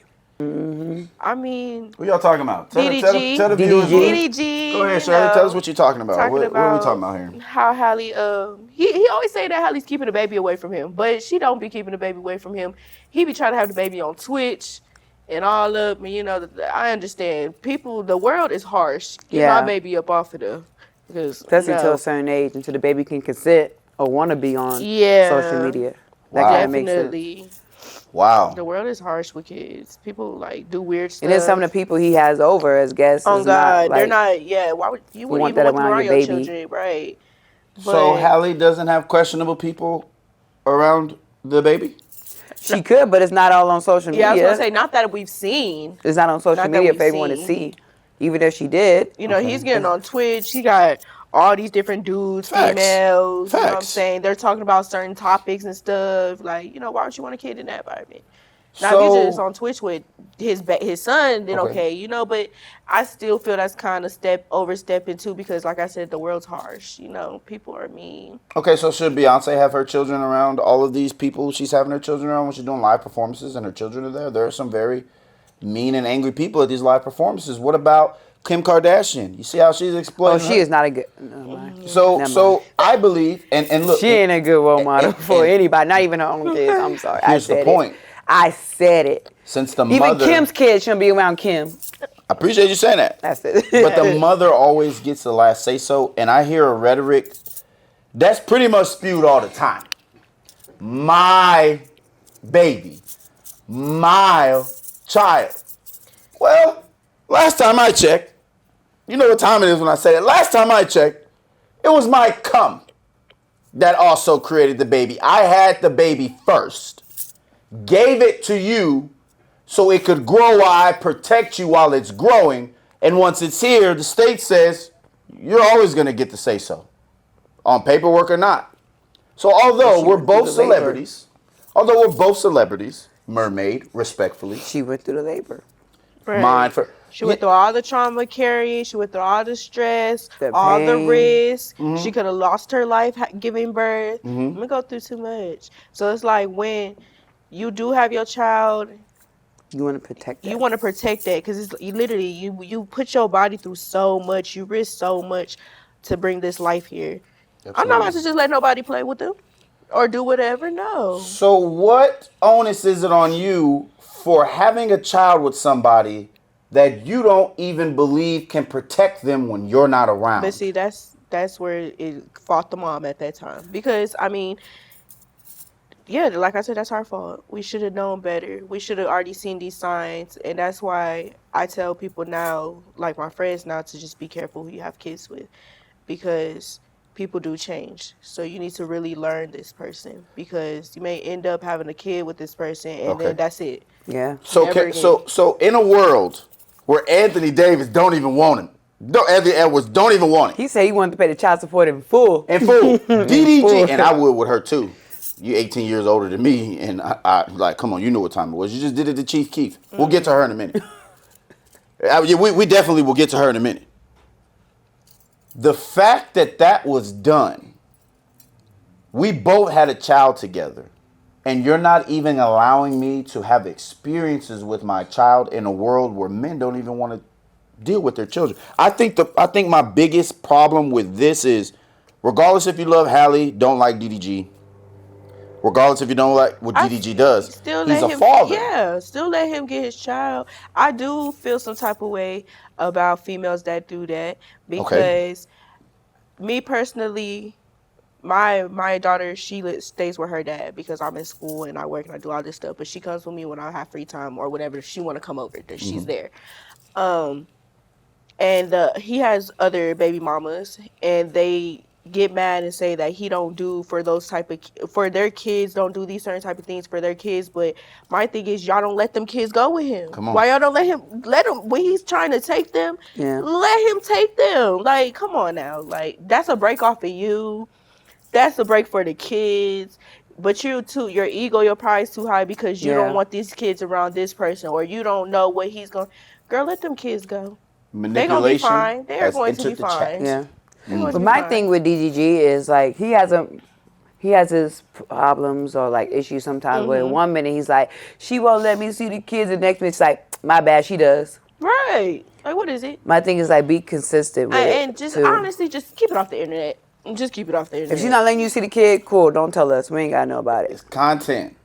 Speaker 3: I mean,
Speaker 1: What y'all talking about? Tell
Speaker 3: DDG.
Speaker 1: the viewers.
Speaker 3: DDG.
Speaker 1: Go ahead,
Speaker 3: you
Speaker 1: Shirley.
Speaker 3: know,
Speaker 1: Tell us what you're talking about.
Speaker 3: talking
Speaker 1: What are we
Speaker 3: about
Speaker 1: talking about here?
Speaker 3: How Halle, he always say that Halle's keeping the baby away from him, but she don't be keeping the baby away from him. He be trying to have the baby on Twitch and all up, and you know, I understand. People, the world is harsh. Get my baby up off of there. Because,
Speaker 2: Especially until a certain age, until the baby can consent or want to be on social media. That makes sense.
Speaker 3: Definitely.
Speaker 1: Wow.
Speaker 3: The world is harsh with kids. People like do weird stuff.
Speaker 2: And then some of the people he has over as guests.
Speaker 3: Oh
Speaker 2: is
Speaker 3: God,
Speaker 2: not,
Speaker 3: they're not. Yeah, why would you wouldn't
Speaker 2: want
Speaker 3: even
Speaker 2: that
Speaker 3: want them
Speaker 2: around
Speaker 3: around
Speaker 2: your
Speaker 3: your
Speaker 2: baby.
Speaker 3: children, right?
Speaker 1: So
Speaker 3: But-
Speaker 1: Halle doesn't have questionable people around the baby?
Speaker 2: She could, but it's not all on social media.
Speaker 3: Yeah, I was gonna say not that we've seen.
Speaker 2: It's not on social
Speaker 3: Not that
Speaker 2: media
Speaker 3: we've
Speaker 2: for everyone to
Speaker 3: seen.
Speaker 2: see. Even if she did.
Speaker 3: You know, he's getting on Twitch. He got all these different dudes,
Speaker 1: Facts.
Speaker 3: females. You know what I'm
Speaker 1: Facts.
Speaker 3: saying? They're talking about certain topics and stuff. Like, you know, why would you want a kid in that environment? Now, if
Speaker 1: So-
Speaker 3: he's just on Twitch with his son, then okay, you know. But I still feel that's kind of overstepping too, because, like I said, the world's harsh. You know, people are mean.
Speaker 1: Okay, so should Beyonce have her children around all of these people she's having her children around when she's doing live performances and her children are there? There are some very mean and angry people at these live performances. What about Kim Kardashian? You see how she's
Speaker 2: Oh,
Speaker 1: exploiting
Speaker 2: she
Speaker 1: her?
Speaker 2: is not a good. No, mind.
Speaker 1: So
Speaker 2: Never
Speaker 1: so I believe and look,
Speaker 2: She ain't a good role model for
Speaker 1: and-
Speaker 2: anybody, not even her own kids. I'm sorry.
Speaker 1: Here's the point.
Speaker 2: I said it.
Speaker 1: since the
Speaker 2: Even
Speaker 1: mother
Speaker 2: Kim's kids shouldn't be around Kim.
Speaker 1: I appreciate you saying that.
Speaker 2: That's it.
Speaker 1: But the mother always gets the last say so, and I hear a rhetoric that's pretty much spewed all the time. My baby, my child. Well, last time I checked, you know what time it is when I say it. Last time I checked, it was my cum that also created the baby. I had the baby first, gave it to you so it could grow while I protect you while it's growing. And once it's here, the state says you're always going to get to say so, on paperwork or not. So although we're both celebrities, Mermaid, respectfully,
Speaker 2: She went through the labor.
Speaker 3: Right.
Speaker 1: mine for
Speaker 3: She went through all the trauma carrying. She went through all the stress,
Speaker 2: The
Speaker 3: all the
Speaker 2: pain.
Speaker 3: risks.
Speaker 1: Mm-hmm.
Speaker 3: She could have lost her life giving birth. I'm gonna go through too much. So it's like when you do have your child,
Speaker 2: You want to protect
Speaker 3: you
Speaker 2: that.
Speaker 3: want to protect that because it's literally you put your body through so much. You risk so much to bring this life here. I'm not about to just let nobody play with them or do whatever. No.
Speaker 1: So what onus is it on you for having a child with somebody that you don't even believe can protect them when you're not around?
Speaker 3: But see, that's where it fought the mom at that time. Because I mean, yeah, like I said, that's our fault. We should have known better. We should have already seen these signs, and that's why I tell people now, like my friends now, to just be careful who you have kids with, because people do change. So you need to really learn this person, because you may end up having a kid with this person, and
Speaker 1: Okay.
Speaker 3: then that's it.
Speaker 2: Yeah.
Speaker 1: So
Speaker 3: Never
Speaker 1: so in a world where Anthony Davis don't even want him, Anthony Edwards don't even want him,
Speaker 2: He said he wanted to pay the child support in full.
Speaker 1: and fool, DDG,
Speaker 2: Full.
Speaker 1: and I would with her too. You 18 years older than me, and I like, come on, you know what time it was. You just did it to Chief Keef. We'll get to her in a minute. We definitely will get to her in a minute. The fact that that was done, we both had a child together, and you're not even allowing me to have experiences with my child in a world where men don't even want to deal with their children. I think my biggest problem with this is, regardless if you love Halle, don't like DDG, regardless if you don't like what DDG does,
Speaker 3: still
Speaker 1: he's
Speaker 3: let
Speaker 1: a
Speaker 3: him,
Speaker 1: father.
Speaker 3: yeah, still let him get his child. I do feel some type of way about females that do that
Speaker 1: Okay.
Speaker 3: because me personally, my daughter, stays with her dad because I'm in school and I work and I do all this stuff. But she comes with me when I have free time or whatever. If she want to come over, that she's there. Um, and he has other baby mamas, and they get mad and say that he don't do for those type of for their kids, don't do these certain type of things for their kids. But my thing is, y'all don't let them kids go with him.
Speaker 1: Come on.
Speaker 3: Why y'all don't let him when he's trying to take them?
Speaker 2: Yeah.
Speaker 3: Let him take them. Like, come on now. Like, that's a break off of you. That's a break for the kids. But you too, your ego, your pride's too high because you don't want these kids around this person, or you don't know what he's going. Girl, let them kids go. They're going to be fine. They're going to be fine.
Speaker 2: Yeah.
Speaker 3: But
Speaker 2: But my thing with DDG is like he has his problems or like issues sometimes. Where one minute he's like, she won't let me see the kids, the next minute it's like, my bad, she does.
Speaker 3: Right. Like, what is it?
Speaker 2: My thing is like be consistent with it.
Speaker 3: And just honestly, just keep it off the internet. Just keep it off the internet.
Speaker 2: If she's not letting you see the kid, cool. Don't tell us. We ain't gotta know about it.
Speaker 1: It's content.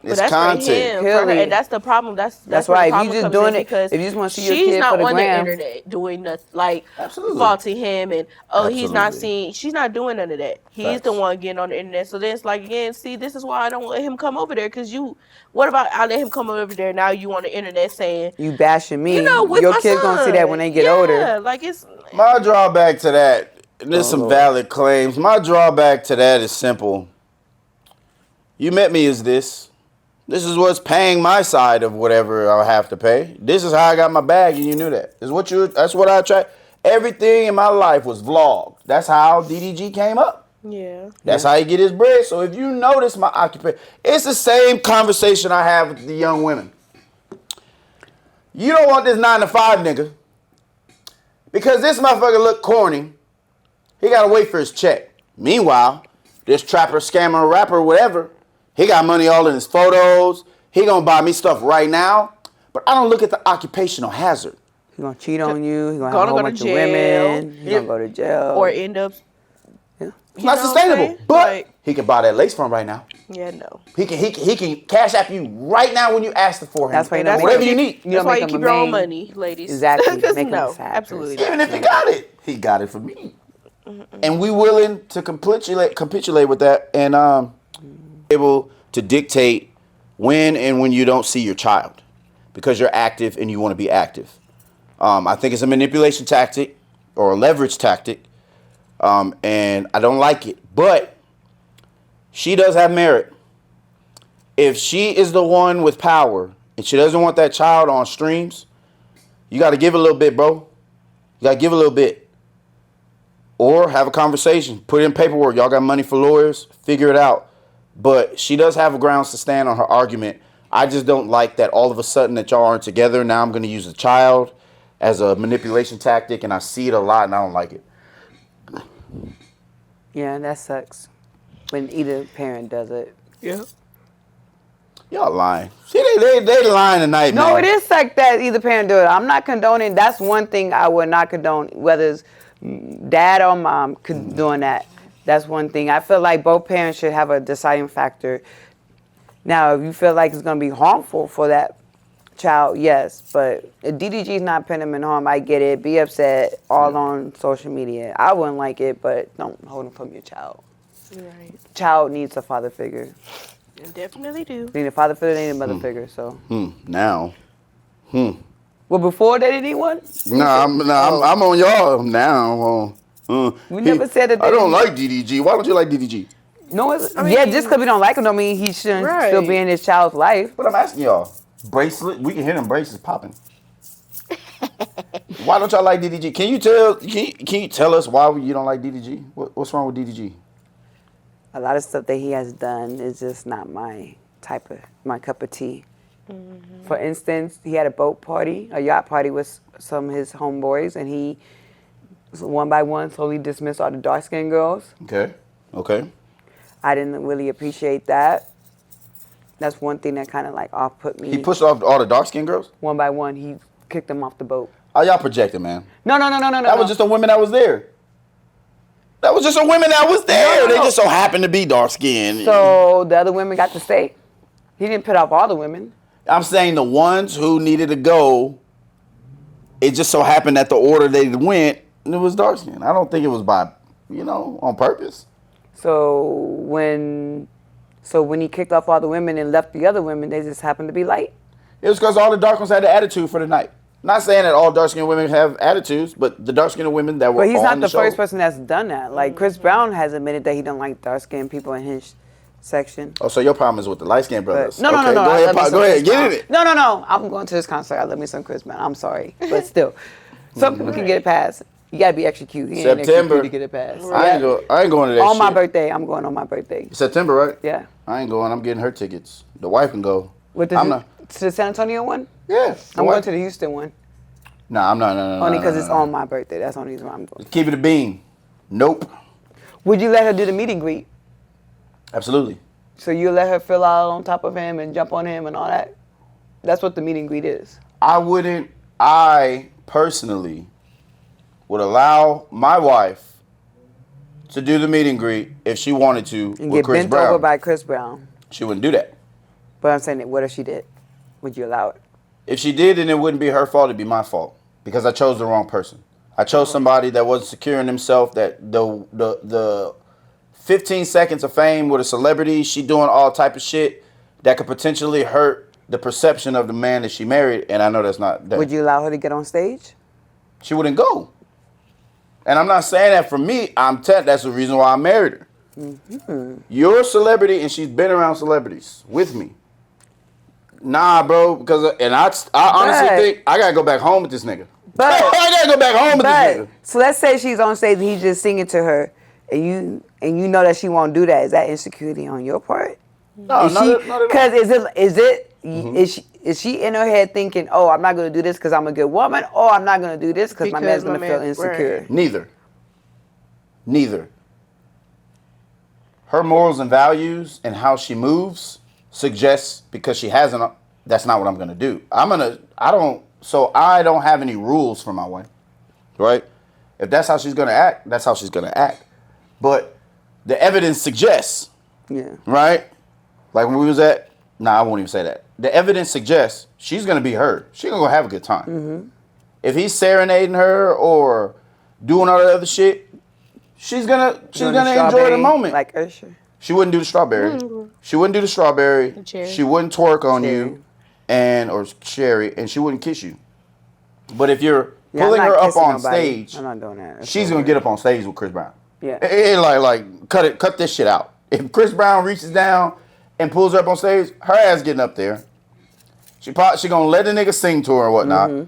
Speaker 3: But that's
Speaker 1: content.
Speaker 3: for him, for her, and that's the problem. That's
Speaker 2: right.
Speaker 3: where
Speaker 2: If
Speaker 3: the
Speaker 2: you just
Speaker 3: problem
Speaker 2: doing
Speaker 3: comes in
Speaker 2: it,
Speaker 3: because
Speaker 2: if you just want to see your
Speaker 3: she's
Speaker 2: kid
Speaker 3: not
Speaker 2: for the
Speaker 3: on
Speaker 2: gram,
Speaker 3: the internet doing nothing like
Speaker 1: Absolutely.
Speaker 3: faulting him and he's not
Speaker 1: Absolutely.
Speaker 3: seeing. She's not doing none of that. He's
Speaker 1: Facts.
Speaker 3: the one getting on the internet. So then it's like, again, see, this is why I don't let him come over there because you. What about I let him come over there? Now you on the internet saying
Speaker 2: you bashing me.
Speaker 3: you know with
Speaker 2: your
Speaker 3: my
Speaker 2: kid's
Speaker 3: son.
Speaker 2: gonna see that when they get older.
Speaker 3: Yeah, like it's
Speaker 1: My drawback to that, and there's some valid claims. My drawback to that is simple. You met me as this. This is what's paying my side of whatever I'll have to pay. This is how I got my bag, and you knew that. That's what I tried. Everything in my life was vlogged. That's how DDG came up.
Speaker 3: yeah.
Speaker 1: That's how he get his bread. So if you notice my occupation, it's the same conversation I have with the young women. You don't want this 9 to 5 nigga because this motherfucker look corny. He gotta wait for his check. Meanwhile, this trapper, scammer, rapper, whatever, he got money all in his photos. He gonna buy me stuff right now. But I don't look at the occupational hazard.
Speaker 2: He gonna cheat on you. He gonna have
Speaker 3: Gonna
Speaker 2: a whole
Speaker 3: go to
Speaker 2: bunch of
Speaker 3: jail.
Speaker 2: women. He gonna go to jail.
Speaker 3: Or end up.
Speaker 2: Yeah.
Speaker 1: It's not
Speaker 3: know what I'm
Speaker 1: sustainable.
Speaker 3: saying?
Speaker 1: But
Speaker 3: Like-
Speaker 1: he can buy that lace from right now.
Speaker 3: Yeah, no.
Speaker 1: He can cash app you right now when you ask for him.
Speaker 2: That's why you
Speaker 3: That's
Speaker 2: don't
Speaker 1: whatever
Speaker 2: make
Speaker 1: you
Speaker 2: him-
Speaker 1: need.
Speaker 2: You
Speaker 3: That's
Speaker 2: don't
Speaker 3: why
Speaker 2: make
Speaker 3: you
Speaker 2: him
Speaker 3: keep
Speaker 2: a
Speaker 3: your own
Speaker 2: main-
Speaker 3: money, ladies.
Speaker 2: Exactly.
Speaker 3: Because
Speaker 2: Make him a
Speaker 3: no,
Speaker 2: sad
Speaker 3: absolutely
Speaker 2: person.
Speaker 3: not.
Speaker 1: Even if he got it, he got it for me. And we willing to capitulate with that and able to dictate when and when you don't see your child because you're active and you want to be active. I think it's a manipulation tactic or a leverage tactic, and I don't like it. But she does have merit. If she is the one with power and she doesn't want that child on streams, you got to give a little bit, bro. You got to give a little bit. Or have a conversation. Put in paperwork. Y'all got money for lawyers. Figure it out. But she does have grounds to stand on her argument. I just don't like that all of a sudden that y'all aren't together. Now I'm going to use the child as a manipulation tactic, and I see it a lot, and I don't like it.
Speaker 2: Yeah, that sucks. When either parent does it.
Speaker 3: Yeah.
Speaker 1: Y'all lying. See, they lying tonight, man.
Speaker 2: No, it is like that. Either parent do it. I'm not condoning. That's one thing I would not condone. Whether it's dad or mom doing that. That's one thing. I feel like both parents should have a deciding factor. Now, if you feel like it's going to be harmful for that child, yes. But if DDG is not putting him in harm, I get it. Be upset all on social media. I wouldn't like it, but don't hold him from your child.
Speaker 3: Right.
Speaker 2: Child needs a father figure.
Speaker 3: I definitely do.
Speaker 2: They need a father figure, they need a mother figure. So.
Speaker 1: Now.
Speaker 2: Well, before they didn't need one?
Speaker 1: I'm on y'all now.
Speaker 2: We never said that
Speaker 1: I
Speaker 2: they
Speaker 1: don't
Speaker 2: didn't-
Speaker 1: like DDG. Why don't you like DDG?
Speaker 2: No, it's,
Speaker 3: I mean-
Speaker 2: yeah, just because we don't like him don't mean he shouldn't still be in his child's life.
Speaker 1: But I'm asking y'all. Bracelet. We can hear them bracelets popping. Why don't y'all like DDG? Can you tell us why you don't like DDG? What's wrong with DDG?
Speaker 2: A lot of stuff that he has done is just not my cup of tea.
Speaker 3: Mm-hmm.
Speaker 2: For instance, he had a yacht party with some of his homeboys, and he So one by one, slowly dismissed all the dark skinned girls.
Speaker 1: Okay. Okay.
Speaker 2: I didn't really appreciate that. That's one thing that kind of like off put me.
Speaker 1: He pushed off all the dark skinned girls?
Speaker 2: One by one, he kicked them off the boat.
Speaker 1: Oh, y'all projecting, man.
Speaker 2: No.
Speaker 1: That was just the women that was there. That was just the women that was there. They just so happened to be dark skinned.
Speaker 2: So the other women got to stay. He didn't put off all the women.
Speaker 1: I'm saying the ones who needed to go, it just so happened that the order they went, it was dark skinned. I don't think it was by, on purpose.
Speaker 2: So when he kicked off all the women and left the other women, they just happened to be light.
Speaker 1: It was because all the dark ones had the attitude for the night. Not saying that all dark skinned women have attitudes, but the dark skinned women that were on the show.
Speaker 2: But he's not the first person that's done that. Like Chris Brown has admitted that he don't like dark skinned people in his section.
Speaker 1: Oh, so your problem is with the light skinned brothers?
Speaker 2: No.
Speaker 1: Go ahead, get in it.
Speaker 2: No. I'm going to this concert. I love me some Chris Brown. I'm sorry, but still, some people can get it past. You gotta be extra cute. He ain't extra
Speaker 1: September.
Speaker 2: cute to get it past.
Speaker 1: I ain't going to that
Speaker 2: on
Speaker 1: shit.
Speaker 2: my birthday. I'm going on my birthday.
Speaker 1: September, right?
Speaker 2: Yeah.
Speaker 1: I ain't going. I'm getting her tickets. The wife can go.
Speaker 2: To the San Antonio one?
Speaker 1: Yeah.
Speaker 2: I'm going to the Houston one.
Speaker 1: Nah, I'm not. No.
Speaker 2: Only because it's on my birthday. That's the only reason why I'm going.
Speaker 1: Keep it a bean. Nope.
Speaker 2: Would you let her do the meet and greet?
Speaker 1: Absolutely.
Speaker 2: So you let her fill out on top of him and jump on him and all that? That's what the meet and greet is.
Speaker 1: I personally would allow my wife to do the meet and greet if she wanted to
Speaker 2: And
Speaker 1: with
Speaker 2: get
Speaker 1: Chris
Speaker 2: bent
Speaker 1: Brown.
Speaker 2: over by Chris Brown.
Speaker 1: She wouldn't do that.
Speaker 2: But I'm saying that what if she did? Would you allow it?
Speaker 1: If she did, then it wouldn't be her fault. It'd be my fault because I chose the wrong person. I chose somebody that wasn't secure in himself. That the 15 seconds of fame with a celebrity, she doing all type of shit that could potentially hurt the perception of the man that she married. And I know that's not.
Speaker 2: Would you allow her to get on stage?
Speaker 1: She wouldn't go. And I'm not saying that for me. That's the reason why I married her. Mm-hmm. You're a celebrity, and she's been around celebrities with me. Nah, bro, because I honestly think I gotta go back home with this nigga.
Speaker 2: But
Speaker 1: I gotta go back home with this nigga.
Speaker 2: So let's say she's on stage and he's just singing to her, and you know that she won't do that. Is that insecurity on your part?
Speaker 1: No, not at all.
Speaker 2: Because is she in her head thinking, oh, I'm not gonna do this because I'm a good woman, or I'm not gonna do this because my man's gonna feel insecure?
Speaker 1: Neither. Her morals and values and how she moves suggests because she hasn't. That's not what I'm gonna do. I don't have any rules for my wife, right? If that's how she's gonna act, that's how she's gonna act. But the evidence suggests, right? Like when we was at, I won't even say that. The evidence suggests she's gonna be heard. She's gonna go have a good time. Mm-hmm. If he's serenading her or doing all that other shit, she's gonna enjoy the moment.
Speaker 2: Like Usher.
Speaker 1: She wouldn't do the strawberry. Mm-hmm. She wouldn't do the strawberry. She wouldn't twerk on you, or cherry, and she wouldn't kiss you. But if you're pulling her up on stage,
Speaker 2: I'm not doing that.
Speaker 1: She's gonna get up on stage with Chris Brown.
Speaker 2: Yeah.
Speaker 1: Like cut this shit out. If Chris Brown reaches down and pulls her up on stage, her ass getting up there. She gonna let the nigga sing to her or whatnot. Mm-hmm.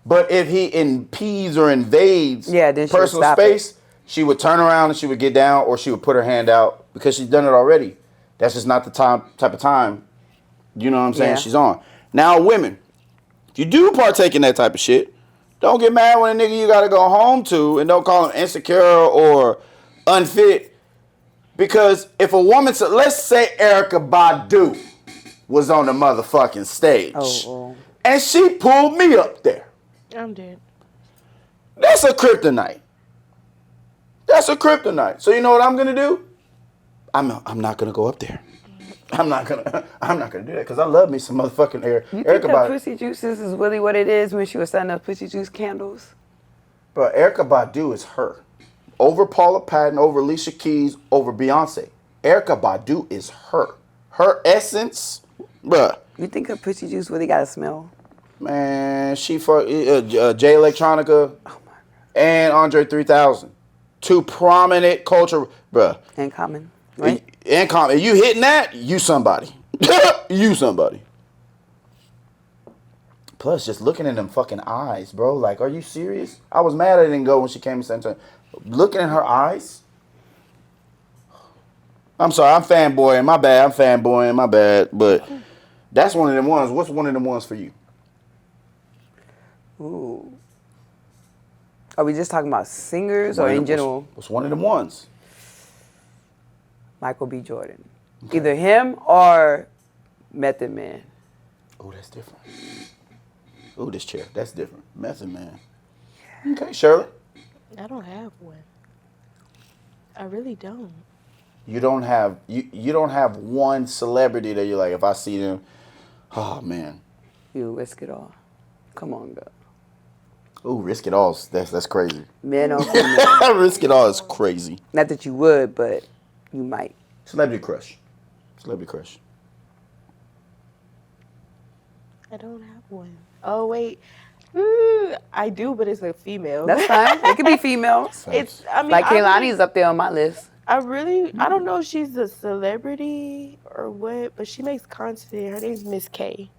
Speaker 1: But if he impedes or invades personal space, she would turn around and she would get down, or she would put her hand out because she's done it already. That's just not the type of time, you know what I'm saying, she's on. Now, women, if you do partake in that type of shit, don't get mad when a nigga you gotta go home to, and don't call him insecure or unfit. Because if a woman, let's say Erykah Badu was on the motherfucking stage, and she pulled me up there.
Speaker 3: I'm dead.
Speaker 1: That's a kryptonite. So you know what I'm gonna do? I'm not gonna go up there. I'm not gonna do that because I love me some motherfucking Erykah Badu.
Speaker 2: You think that Pussy Juices is really what it is when she was setting up Pussy Juice candles?
Speaker 1: But Erykah Badu is her. Over Paula Patton, over Alicia Keys, over Beyonce. Erykah Badu is her. Her essence, bruh.
Speaker 2: You think her Pussy Juice really got a smell?
Speaker 1: Man, she fuck Jay Electronica and Andre 3000. Two prominent culture, bruh.
Speaker 2: And Common, right?
Speaker 1: And Common. You hitting that, you somebody. You somebody. Plus, just looking in them fucking eyes, bro. Like, are you serious? I was mad I didn't go when she came to San Antonio. Looking in her eyes. I'm sorry, I'm fanboying. My bad. But that's one of them ones. What's one of them ones for you?
Speaker 2: Ooh. Are we just talking about singers or in general?
Speaker 1: What's one of them ones?
Speaker 2: Michael B. Jordan. Okay. Either him or Method Man.
Speaker 1: Oh, that's different. Oh, this chair. That's different. Method Man. Okay, Shirley.
Speaker 3: I don't have one. I really don't.
Speaker 1: You don't have you don't have one celebrity that you're like, if I see them, oh man.
Speaker 2: You risk it all. Come on, girl.
Speaker 1: Ooh, risk it all. That's crazy.
Speaker 2: Men or female.
Speaker 1: Risk it all is crazy.
Speaker 2: Not that you would, but you might.
Speaker 1: Celebrity crush. Celebrity crush.
Speaker 3: I don't have one. Oh wait, I do, but it's a female.
Speaker 2: That's fine. It could be females.
Speaker 3: It's. I mean,
Speaker 2: Like Kehlani's up there on my list.
Speaker 3: I don't know if she's a celebrity or what, but she makes content. Her name's Miss K.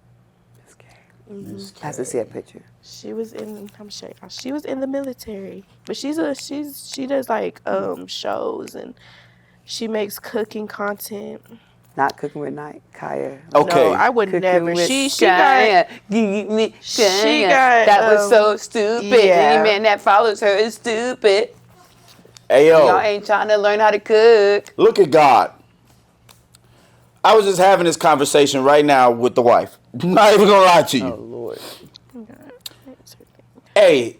Speaker 2: Miss K.
Speaker 1: Miss K.
Speaker 2: I have to see a picture.
Speaker 3: She was in. I'm sure she was in the military, but she does like shows and she makes cooking content.
Speaker 2: Not Cooking with Kaya.
Speaker 1: Okay.
Speaker 3: No, I would
Speaker 2: Cooking
Speaker 3: never.
Speaker 2: with
Speaker 3: She
Speaker 2: Kaya.
Speaker 3: got.
Speaker 2: She
Speaker 3: got,
Speaker 2: that was so stupid.
Speaker 3: yeah.
Speaker 2: Any man that follows her is stupid.
Speaker 1: Hey yo.
Speaker 2: Y'all ain't trying to learn how to cook.
Speaker 1: Look at God. I was just having this conversation right now with the wife. I'm not even gonna lie to you.
Speaker 2: Oh Lord.
Speaker 1: Hey,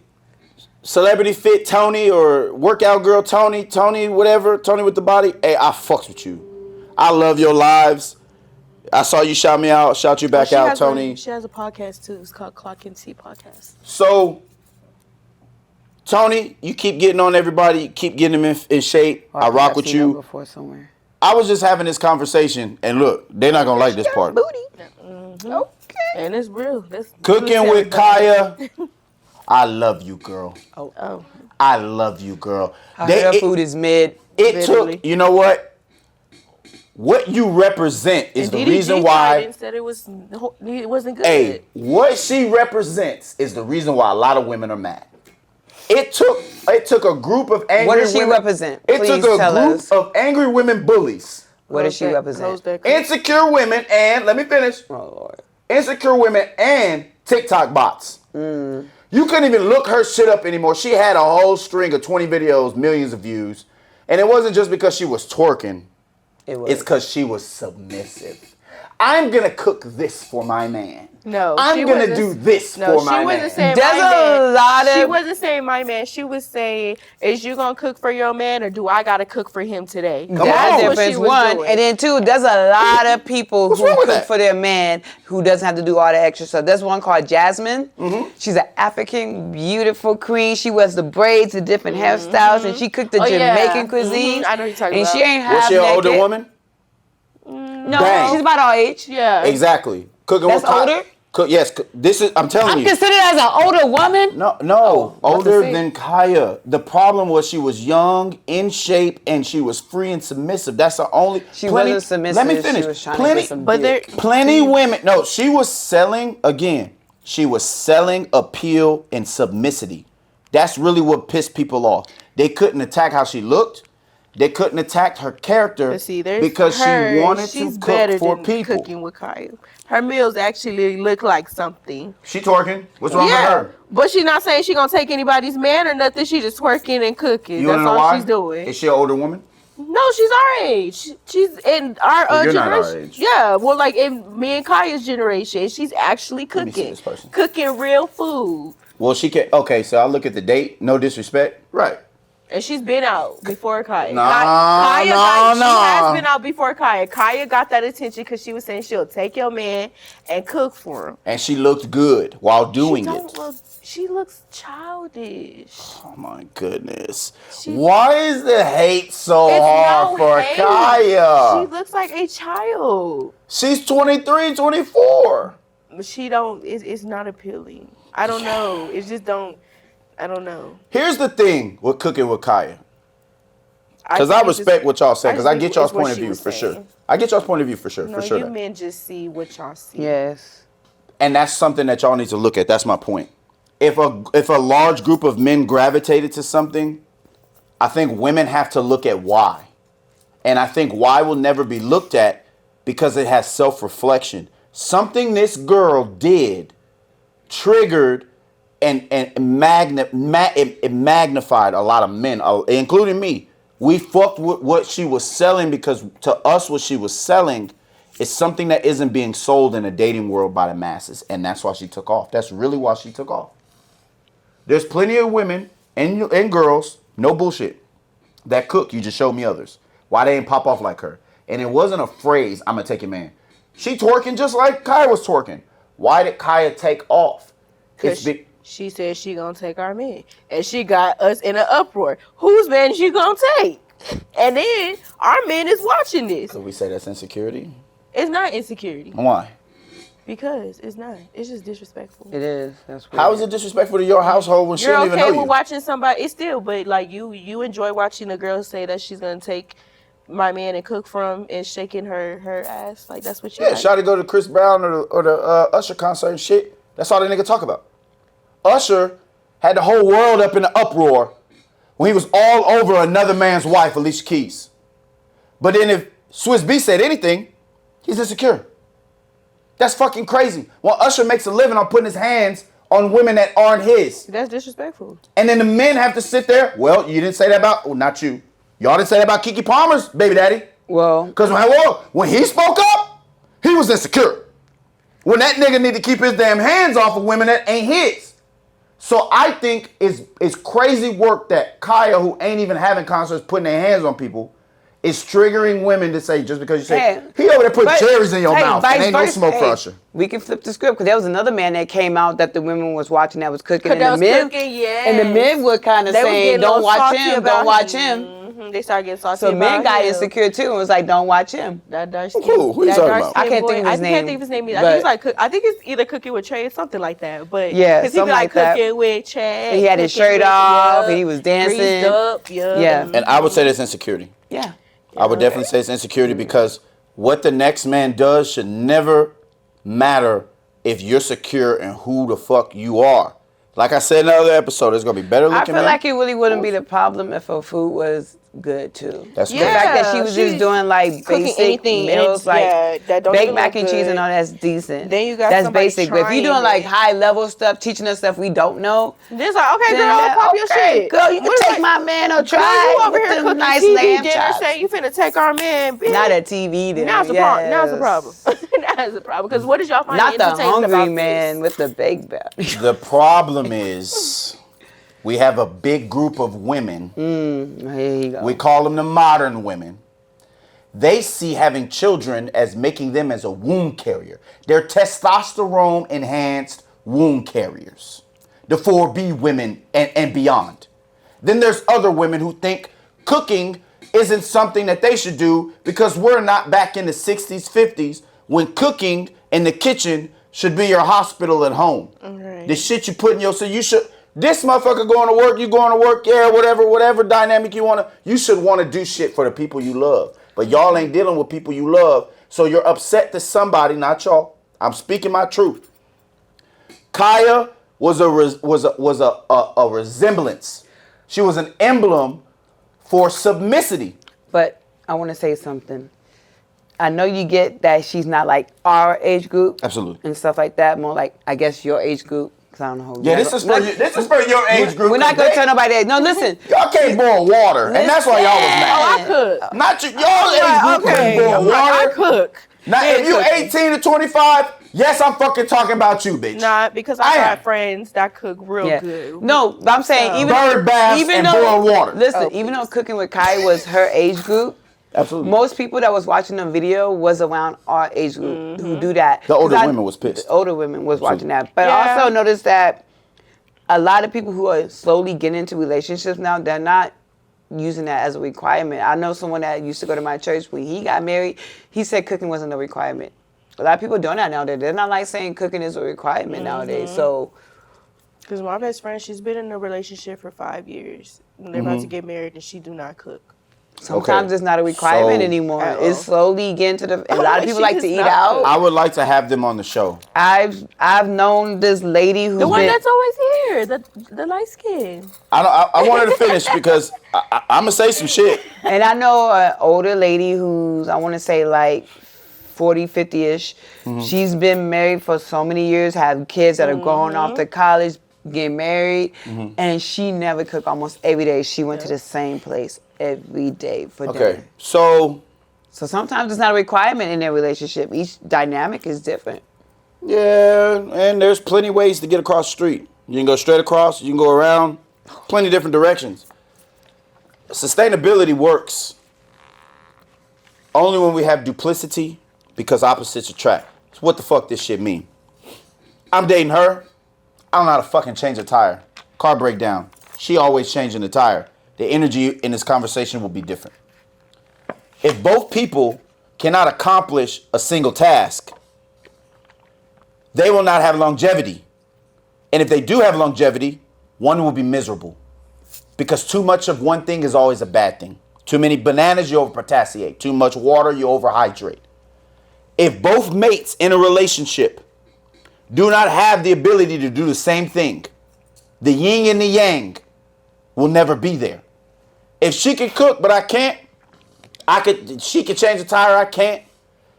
Speaker 1: Celebrity Fit Tony or Workout Girl Tony, whatever, Tony with the body. Hey, I fucks with you. I love your lives. I saw you shout me out, shout you back out, Tony.
Speaker 3: She has a podcast too. It's called Clock and Tea Podcast.
Speaker 1: So, Tony, you keep getting on everybody, you keep getting them in shape. I rock with you.
Speaker 2: Before somewhere.
Speaker 1: I was just having this conversation, and look, they're not gonna like this part.
Speaker 2: Booty.
Speaker 3: Mm-hmm.
Speaker 2: Okay.
Speaker 3: And it's real. That's
Speaker 1: Cooking with Kaya. I love you, girl.
Speaker 3: Oh.
Speaker 1: I love you, girl.
Speaker 2: Her food is mid.
Speaker 1: It
Speaker 3: Literally.
Speaker 1: took, you know what? What you represent is
Speaker 3: And
Speaker 1: the reason why.
Speaker 3: Biden said it wasn't good.
Speaker 1: Hey, what she represents is the reason why a lot of women are mad. It took a group of angry women.
Speaker 2: What does she represent?
Speaker 1: It
Speaker 2: Please
Speaker 1: took a
Speaker 2: tell
Speaker 1: group
Speaker 2: us.
Speaker 1: of angry women bullies.
Speaker 2: What does she represent?
Speaker 1: Insecure women and, let me finish.
Speaker 2: Oh Lord.
Speaker 1: Insecure women and TikTok bots. You couldn't even look her shit up anymore. She had a whole string of 20 videos, millions of views. And it wasn't just because she was twerking. It's because she was submissive. I'm going to cook this for my man.
Speaker 3: No.
Speaker 1: I'm going to do this for my man.
Speaker 3: She wasn't saying
Speaker 2: There's
Speaker 3: my man.
Speaker 2: a lot of...
Speaker 3: She wasn't saying my man. She was saying, is you going to cook for your man or do I got to cook for him today?
Speaker 1: on.
Speaker 2: That's
Speaker 3: what
Speaker 2: difference,
Speaker 3: she was
Speaker 2: one.
Speaker 3: doing.
Speaker 2: And then two, there's a lot of people
Speaker 1: What's
Speaker 2: who
Speaker 1: wrong with
Speaker 2: cook
Speaker 1: that?
Speaker 2: for their man who doesn't have to do all the extra stuff. There's one called Jasmine. She's an African, beautiful queen. She wears the braids, the different hairstyles, and she cooked the Jamaican cuisine.
Speaker 3: I know you're talking
Speaker 2: and
Speaker 3: about.
Speaker 2: she ain't half
Speaker 1: Was she an
Speaker 2: naked.
Speaker 1: older woman?
Speaker 2: No,
Speaker 1: Bang.
Speaker 2: she's about our age.
Speaker 3: Yeah.
Speaker 1: Exactly. Cooking
Speaker 2: That's
Speaker 1: with Kaya.
Speaker 2: older?
Speaker 1: Yes. This is, I'm telling
Speaker 2: I'm
Speaker 1: you.
Speaker 2: considered as an older woman?
Speaker 1: No, older
Speaker 2: say?
Speaker 1: than Kaya. The problem was she was young, in shape, and she was free and submissive. That's the only.
Speaker 2: She wasn't submissive.
Speaker 1: Let me finish.
Speaker 2: She was trying to get some dick.
Speaker 1: Plenty women. No, she was selling again. She was selling appeal and submissivity. That's really what pissed people off. They couldn't attack how she looked. They couldn't attack her character
Speaker 3: But see, there's
Speaker 1: because
Speaker 3: her.
Speaker 1: she wanted
Speaker 3: She's
Speaker 1: to
Speaker 3: better
Speaker 1: cook for
Speaker 3: than
Speaker 1: people.
Speaker 3: Cooking with Kaya. Her meals actually look like something.
Speaker 1: She twerking. What's wrong with her?
Speaker 3: But she's not saying she gonna take anybody's man or nothing. She just twerking and cooking.
Speaker 1: You
Speaker 3: That's
Speaker 1: wanna know
Speaker 3: all
Speaker 1: why?
Speaker 3: she's doing.
Speaker 1: Is she an older woman?
Speaker 3: No, she's our age. She's in our
Speaker 1: You're not
Speaker 3: generation.
Speaker 1: our age.
Speaker 3: Yeah, well, like in me and Kaya's generation, she's actually
Speaker 1: me see
Speaker 3: cooking,
Speaker 1: this person.
Speaker 3: cooking real food,
Speaker 1: Well, she can. Okay, so I'll look at the date. No disrespect. Right.
Speaker 3: and she's been out before Kaya.
Speaker 1: Nah,
Speaker 3: Kaya
Speaker 1: nah,
Speaker 3: she
Speaker 1: nah.
Speaker 3: has been out before Kaya. Kaya got that attention because she was saying she'll take your man and cook for him.
Speaker 1: And she looked good while doing
Speaker 3: she
Speaker 1: it.
Speaker 3: don't look. She looks childish.
Speaker 1: Oh my goodness.
Speaker 3: She-
Speaker 1: Why is the hate so
Speaker 3: It's
Speaker 1: hard
Speaker 3: no
Speaker 1: for
Speaker 3: hate.
Speaker 1: Kaya?
Speaker 3: She looks like a child.
Speaker 1: She's 23, 24.
Speaker 3: She don't. It's not appealing. I don't know. It just don't. I don't know.
Speaker 1: Here's the thing with cooking with Kaya. Because I
Speaker 3: think it's
Speaker 1: respect
Speaker 3: just-
Speaker 1: what y'all say, because I
Speaker 3: think
Speaker 1: get y'all's
Speaker 3: it's what
Speaker 1: point of
Speaker 3: she
Speaker 1: view
Speaker 3: was
Speaker 1: for sure.
Speaker 3: saying.
Speaker 1: I get y'all's point of view for sure.
Speaker 3: No,
Speaker 1: for sure.
Speaker 3: you men just see what y'all see.
Speaker 2: Yes.
Speaker 1: And that's something that y'all need to look at. That's my point. If a large group of men gravitated to something, I think women have to look at why. And I think why will never be looked at because it has self-reflection. Something this girl did triggered it magnified a lot of men, including me. We fucked with what she was selling because to us what she was selling is something that isn't being sold in a dating world by the masses, and that's why she took off. That's really why she took off. There's plenty of women and girls, no bullshit, that cook. You just showed me others. Why they didn't pop off like her? And it wasn't a phrase, I'm going to take your man. She twerking just like Kaya was twerking. Why did Kaya take off?
Speaker 3: Because she said she gonna take our man. And she got us in an uproar. Whose man is she gonna take? And then our man is watching this.
Speaker 1: So we say that's insecurity?
Speaker 3: It's not insecurity.
Speaker 1: Why?
Speaker 3: Because it's not. It's just disrespectful.
Speaker 2: It is. That's weird.
Speaker 1: How is it disrespectful to your household when she don't even know
Speaker 3: You're
Speaker 1: you?
Speaker 3: okay with watching somebody. It's still, but like you enjoy watching a girl say that she's gonna take my man and cook from and shaking her ass. Like that's what you.
Speaker 1: Yeah,
Speaker 3: like.
Speaker 1: try to go to Chris Brown or the Usher concert and shit. That's all the nigga talk about. Usher had the whole world up in an uproar when he was all over another man's wife, Alicia Keys. But then if Swiss B said anything, he's insecure. That's fucking crazy. When Usher makes a living on putting his hands on women that aren't his.
Speaker 3: That's disrespectful.
Speaker 1: And then the men have to sit there. Well, you didn't say that about, well, not you. Y'all didn't say that about Keke Palmer's baby daddy.
Speaker 2: Well,
Speaker 1: Because when he spoke up, he was insecure. When that nigga need to keep his damn hands off of women that ain't his. So I think it's crazy work that Kaya, who ain't even having concerts, putting their hands on people, is triggering women to say, just because you say, he over there put cherries in your mouth and ain't no smoke for Usher.
Speaker 2: We can flip the script because there was another man that came out that the women was watching that was cooking. And
Speaker 3: That
Speaker 2: the
Speaker 3: was
Speaker 2: men,
Speaker 3: cooking, yes.
Speaker 2: And the men were kind of
Speaker 3: They was
Speaker 2: saying,
Speaker 3: getting
Speaker 2: don't
Speaker 3: all
Speaker 2: watch
Speaker 3: salty
Speaker 2: him,
Speaker 3: about
Speaker 2: don't watch him.
Speaker 3: Mm-hmm. They started getting salty
Speaker 2: So
Speaker 3: about
Speaker 2: men got
Speaker 3: him.
Speaker 2: insecure too and was like, don't watch him.
Speaker 3: That dark
Speaker 1: Who you talking about?
Speaker 2: I can't think of his name,
Speaker 3: I can't think of his name either. I
Speaker 2: but-
Speaker 3: think it's like I think it's either Cooking with Trey or something like that. But
Speaker 2: Yeah,
Speaker 3: because he be
Speaker 2: something
Speaker 3: like
Speaker 2: like that.
Speaker 3: Cooking with Chad.
Speaker 2: He had his
Speaker 3: Cooking
Speaker 2: shirt
Speaker 3: with-
Speaker 2: off,
Speaker 3: yeah,
Speaker 2: and he was dancing.
Speaker 3: greased up, yeah.
Speaker 2: Yeah.
Speaker 1: And I would say that's insecurity.
Speaker 2: Yeah.
Speaker 1: I would definitely say it's insecurity because what the next man does should never matter if you're secure in who the fuck you are. Like I said in another episode, there's going to be better looking
Speaker 2: I feel
Speaker 1: men.
Speaker 2: like it really wouldn't be the problem if her food was good too.
Speaker 1: That's
Speaker 2: The
Speaker 1: good.
Speaker 2: fact that she was
Speaker 3: she's
Speaker 2: just doing like
Speaker 3: cooking
Speaker 2: basic
Speaker 3: anything
Speaker 2: meals,
Speaker 3: and,
Speaker 2: like
Speaker 3: yeah, that don't
Speaker 2: baked
Speaker 3: even
Speaker 2: mac
Speaker 3: look
Speaker 2: and cheese
Speaker 3: good.
Speaker 2: and all that's decent.
Speaker 3: Then you got
Speaker 2: that's
Speaker 3: somebody
Speaker 2: basic. But if you're doing
Speaker 3: trying
Speaker 2: like
Speaker 3: it.
Speaker 2: high level stuff, teaching us stuff we don't know,
Speaker 3: Then it's like, okay,
Speaker 2: then
Speaker 3: girl,
Speaker 2: that-
Speaker 3: pop your
Speaker 2: okay,
Speaker 3: shit.
Speaker 2: girl, you can
Speaker 3: What
Speaker 2: take
Speaker 3: is
Speaker 2: my man or
Speaker 3: Girl,
Speaker 2: try
Speaker 3: you over
Speaker 2: with
Speaker 3: here
Speaker 2: them
Speaker 3: cooking
Speaker 2: nice
Speaker 3: TV
Speaker 2: lamb
Speaker 3: dinner
Speaker 2: chops.
Speaker 3: saying you finna take our man, bitch.
Speaker 2: Not a TV dinner.
Speaker 3: Now's the problem. Now's the problem. Now's the problem. Because what is y'all finding
Speaker 2: Not the
Speaker 3: entertaining
Speaker 2: hungry
Speaker 3: about
Speaker 2: man
Speaker 3: this?
Speaker 2: with the baked belly.
Speaker 1: The problem is we have a big group of women.
Speaker 2: Here you go.
Speaker 1: We call them the modern women. They see having children as making them as a womb carrier. They're testosterone enhanced womb carriers. The 4B women and beyond. Then there's other women who think cooking isn't something that they should do because we're not back in the 60s, 50s when cooking in the kitchen should be your hospital at home.
Speaker 3: Right.
Speaker 1: The shit you put in your, so you should, this motherfucker going to work, you going to work, yeah, whatever dynamic you want to, you should want to do shit for the people you love. But y'all ain't dealing with people you love, so you're upset to somebody, not y'all. I'm speaking my truth. Kaya was a resemblance. She was an emblem for submissity.
Speaker 2: But I want to say something. I know you get that she's not like our age group.
Speaker 1: Absolutely.
Speaker 2: And stuff like that. More like, I guess, your age group. Because I don't know who.
Speaker 1: Yeah, this is for your age group.
Speaker 2: We're not going to tell nobody that. No, listen.
Speaker 1: Y'all can't boil water, and that's why y'all was
Speaker 3: Oh,
Speaker 1: mad.
Speaker 3: I cook.
Speaker 1: Not you, y'all age group
Speaker 3: Okay.
Speaker 1: can't boil
Speaker 3: I
Speaker 1: water.
Speaker 3: cook.
Speaker 1: Now,
Speaker 3: Yeah,
Speaker 1: if you
Speaker 3: cooking.
Speaker 1: 18 to 25, yes, I'm fucking talking about you, bitch.
Speaker 3: Nah, because
Speaker 1: I
Speaker 3: I
Speaker 1: am.
Speaker 3: got friends that cook real
Speaker 2: Yeah.
Speaker 3: good.
Speaker 2: No, but I'm saying even
Speaker 1: Bird baths
Speaker 2: even
Speaker 1: and
Speaker 2: though,
Speaker 1: boiled water.
Speaker 2: Listen,
Speaker 3: Oh,
Speaker 2: even though Cooking with Kai was her age group,
Speaker 1: Absolutely.
Speaker 2: most people that was watching the video was around our age group who do that.
Speaker 1: The older
Speaker 2: 'Cause
Speaker 1: women was pissed.
Speaker 2: The older women was watching that. But
Speaker 3: Yeah.
Speaker 2: also notice that a lot of people who are slowly getting into relationships now, they're not using that as a requirement. I know someone that used to go to my church when he got married, he said cooking wasn't a requirement. A lot of people doing that nowadays. They're not like saying cooking is a requirement nowadays. So
Speaker 3: Because my best friend, she's been in a relationship for 5 years. And they're about to get married and she do not cook.
Speaker 2: sometimes
Speaker 1: Okay.
Speaker 2: it's not a requirement
Speaker 1: So-
Speaker 2: anymore.
Speaker 3: At all.
Speaker 2: It's slowly getting to the. A lot of people
Speaker 3: She
Speaker 2: like
Speaker 3: does
Speaker 2: to eat
Speaker 3: not
Speaker 2: out.
Speaker 3: cook.
Speaker 1: I would like to have them on the show.
Speaker 2: I've known this lady who's
Speaker 3: The one
Speaker 2: been.
Speaker 3: that's always here, the light skin.
Speaker 1: I wanted to finish because I'm gonna say some shit.
Speaker 2: And I know an older lady who's, I want to say like 40, 50-ish. She's been married for so many years, have kids that are going off to college, getting married, and she never cooked almost every day. She went to the same place every day for dinner.
Speaker 1: Okay, so
Speaker 2: sometimes it's not a requirement in their relationship. Each dynamic is different.
Speaker 1: yeah, and there's plenty ways to get across the street. You can go straight across, you can go around, plenty of different directions. Sustainability works only when we have duplicity because opposites attract. So what the fuck this shit mean? I'm dating her. I don't know how to fucking change a tire. Car breakdown. She always changing the tire. The energy in this conversation will be different. If both people cannot accomplish a single task, they will not have longevity. And if they do have longevity, one will be miserable. Because too much of one thing is always a bad thing. Too many bananas, you over-potassiate. Too much water, you overhydrate. If both mates in a relationship do not have the ability to do the same thing, the yin and the yang will never be there. If she can cook, but I can't, she can change the tire, I can't.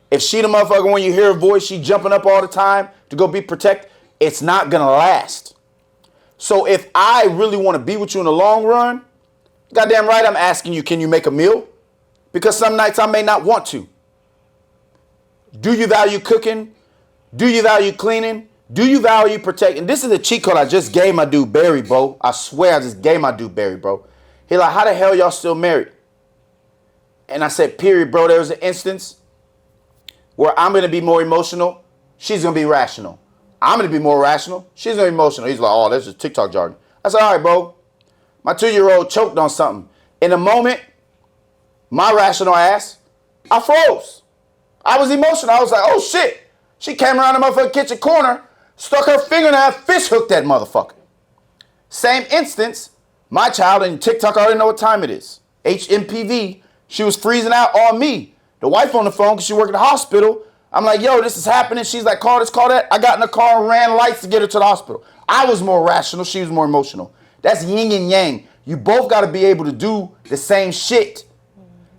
Speaker 1: If she the motherfucker, when you hear her voice, she jumping up all the time to go be protected, it's not gonna last. So if I really want to be with you in the long run, goddamn right I'm asking you, can you make a meal? Because some nights I may not want to. Do you value cooking? Do you value cleaning? Do you value protecting? This is a cheat code I just gave my dude Barry, bro. I swear I just gave my dude Barry, bro. He like, how the hell y'all still married? And I said, period, bro. There was an instance where I'm going to be more emotional. She's going to be rational. I'm going to be more rational. She's going to be emotional. He's like, oh, that's just TikTok jargon. I said, all right, bro. My 2-year-old choked on something. In a moment, my rational ass, I froze. I was emotional. I was like, oh, shit. She came around the motherfucking kitchen corner, stuck her finger in her, fish hooked that motherfucker. Same instance, my child, and TikTok already know what time it is. HMPV, she was freezing out on me. The wife on the phone, because she worked at the hospital. I'm like, yo, this is happening. She's like, call this, call that. I got in the car and ran lights to get her to the hospital. I was more rational. She was more emotional. That's yin and yang. You both got to be able to do the same shit.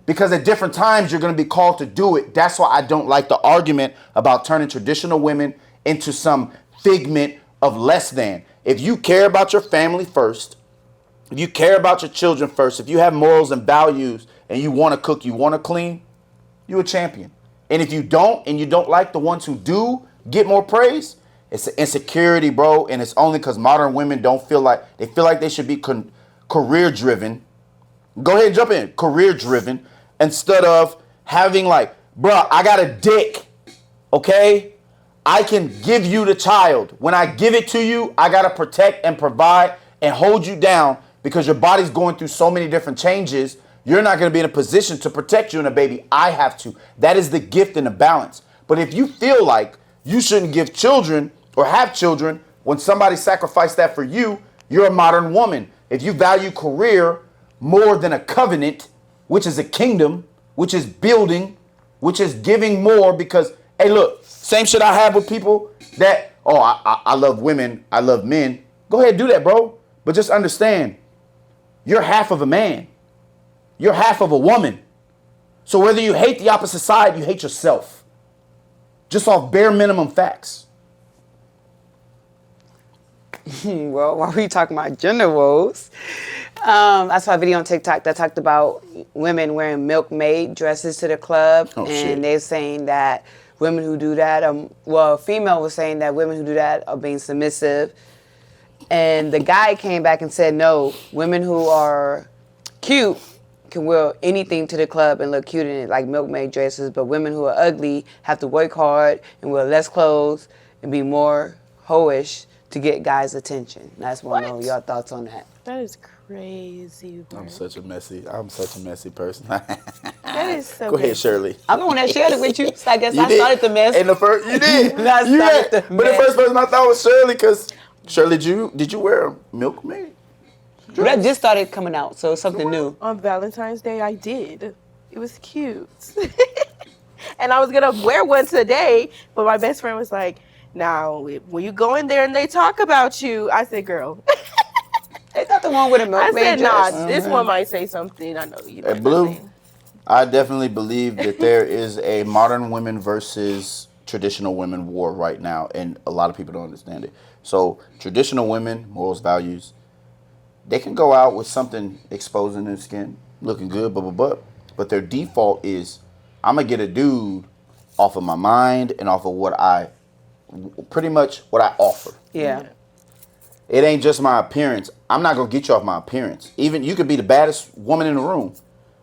Speaker 1: Because at different times, you're going to be called to do it. That's why I don't like the argument about turning traditional women into some figment of less than. If you care about your family first, if you care about your children first, if you have morals and values and you want to cook, you want to clean, you're a champion. And if you don't, and you don't like the ones who do get more praise, it's an insecurity, bro. And it's only because modern women don't feel like, they feel like they should be career driven. Go ahead and jump in. Career driven. Instead of having like, bro, I got a dick. Okay? I can give you the child. When I give it to you, I got to protect and provide and hold you down because your body's going through so many different changes. You're not going to be in a position to protect you and a baby. I have to. That is the gift and the balance. But if you feel like you shouldn't give children or have children when somebody sacrificed that for you, you're a modern woman. If you value career more than a covenant, which is a kingdom, which is building, which is giving more because, hey, look, same shit I have with people that, oh, I love women, I love men. Go ahead, do that, bro. But just understand, you're half of a man. You're half of a woman. So whether you hate the opposite side, you hate yourself. Just off bare minimum facts.
Speaker 2: Well, while we talking about gender roles, I saw a video on TikTok that talked about women wearing milkmaid dresses to the club.
Speaker 1: Oh,
Speaker 2: and
Speaker 1: shit.
Speaker 2: they're saying that women who do that, a female was saying that women who do that are being submissive. And the guy came back and said, no, women who are cute can wear anything to the club and look cute in it, like milkmaid dresses, but women who are ugly have to work hard and wear less clothes and be more hoish to get guys' attention. And I just want to know your thoughts on that.
Speaker 3: That is crazy, bro.
Speaker 1: I'm such a messy person.
Speaker 3: That is so
Speaker 1: Go ahead,
Speaker 3: crazy.
Speaker 1: Shirley.
Speaker 2: I'm the one that shared it with you, so I guess
Speaker 1: You
Speaker 2: I
Speaker 1: did.
Speaker 2: started the mess.
Speaker 1: And the first, you did.
Speaker 2: I
Speaker 1: You
Speaker 2: started
Speaker 1: did.
Speaker 2: the
Speaker 1: But the
Speaker 2: mess.
Speaker 1: first person I thought was Shirley, because Shirley, did you wear a milkmaid?
Speaker 2: That just started coming out, so it's something new.
Speaker 3: On Valentine's Day, I did. It was cute. And I was going to wear one today, but my best friend was like, now, when you go in there and they talk about you, I said, girl.
Speaker 2: It's not the one with a
Speaker 3: I
Speaker 2: milkmaid
Speaker 3: said, nah,
Speaker 2: dress.
Speaker 3: this one might say something. I know you know.
Speaker 1: Blue, I definitely believe that there is a modern women versus traditional women wore right now, and a lot of people don't understand it. So traditional women, morals, values, they can go out with something exposing their skin, looking good, blah, blah, blah. But their default is, I'm going to get a dude off of my mind and off of pretty much what I offer.
Speaker 2: Yeah.
Speaker 1: It ain't just my appearance. I'm not going to get you off my appearance. Even you could be the baddest woman in the room,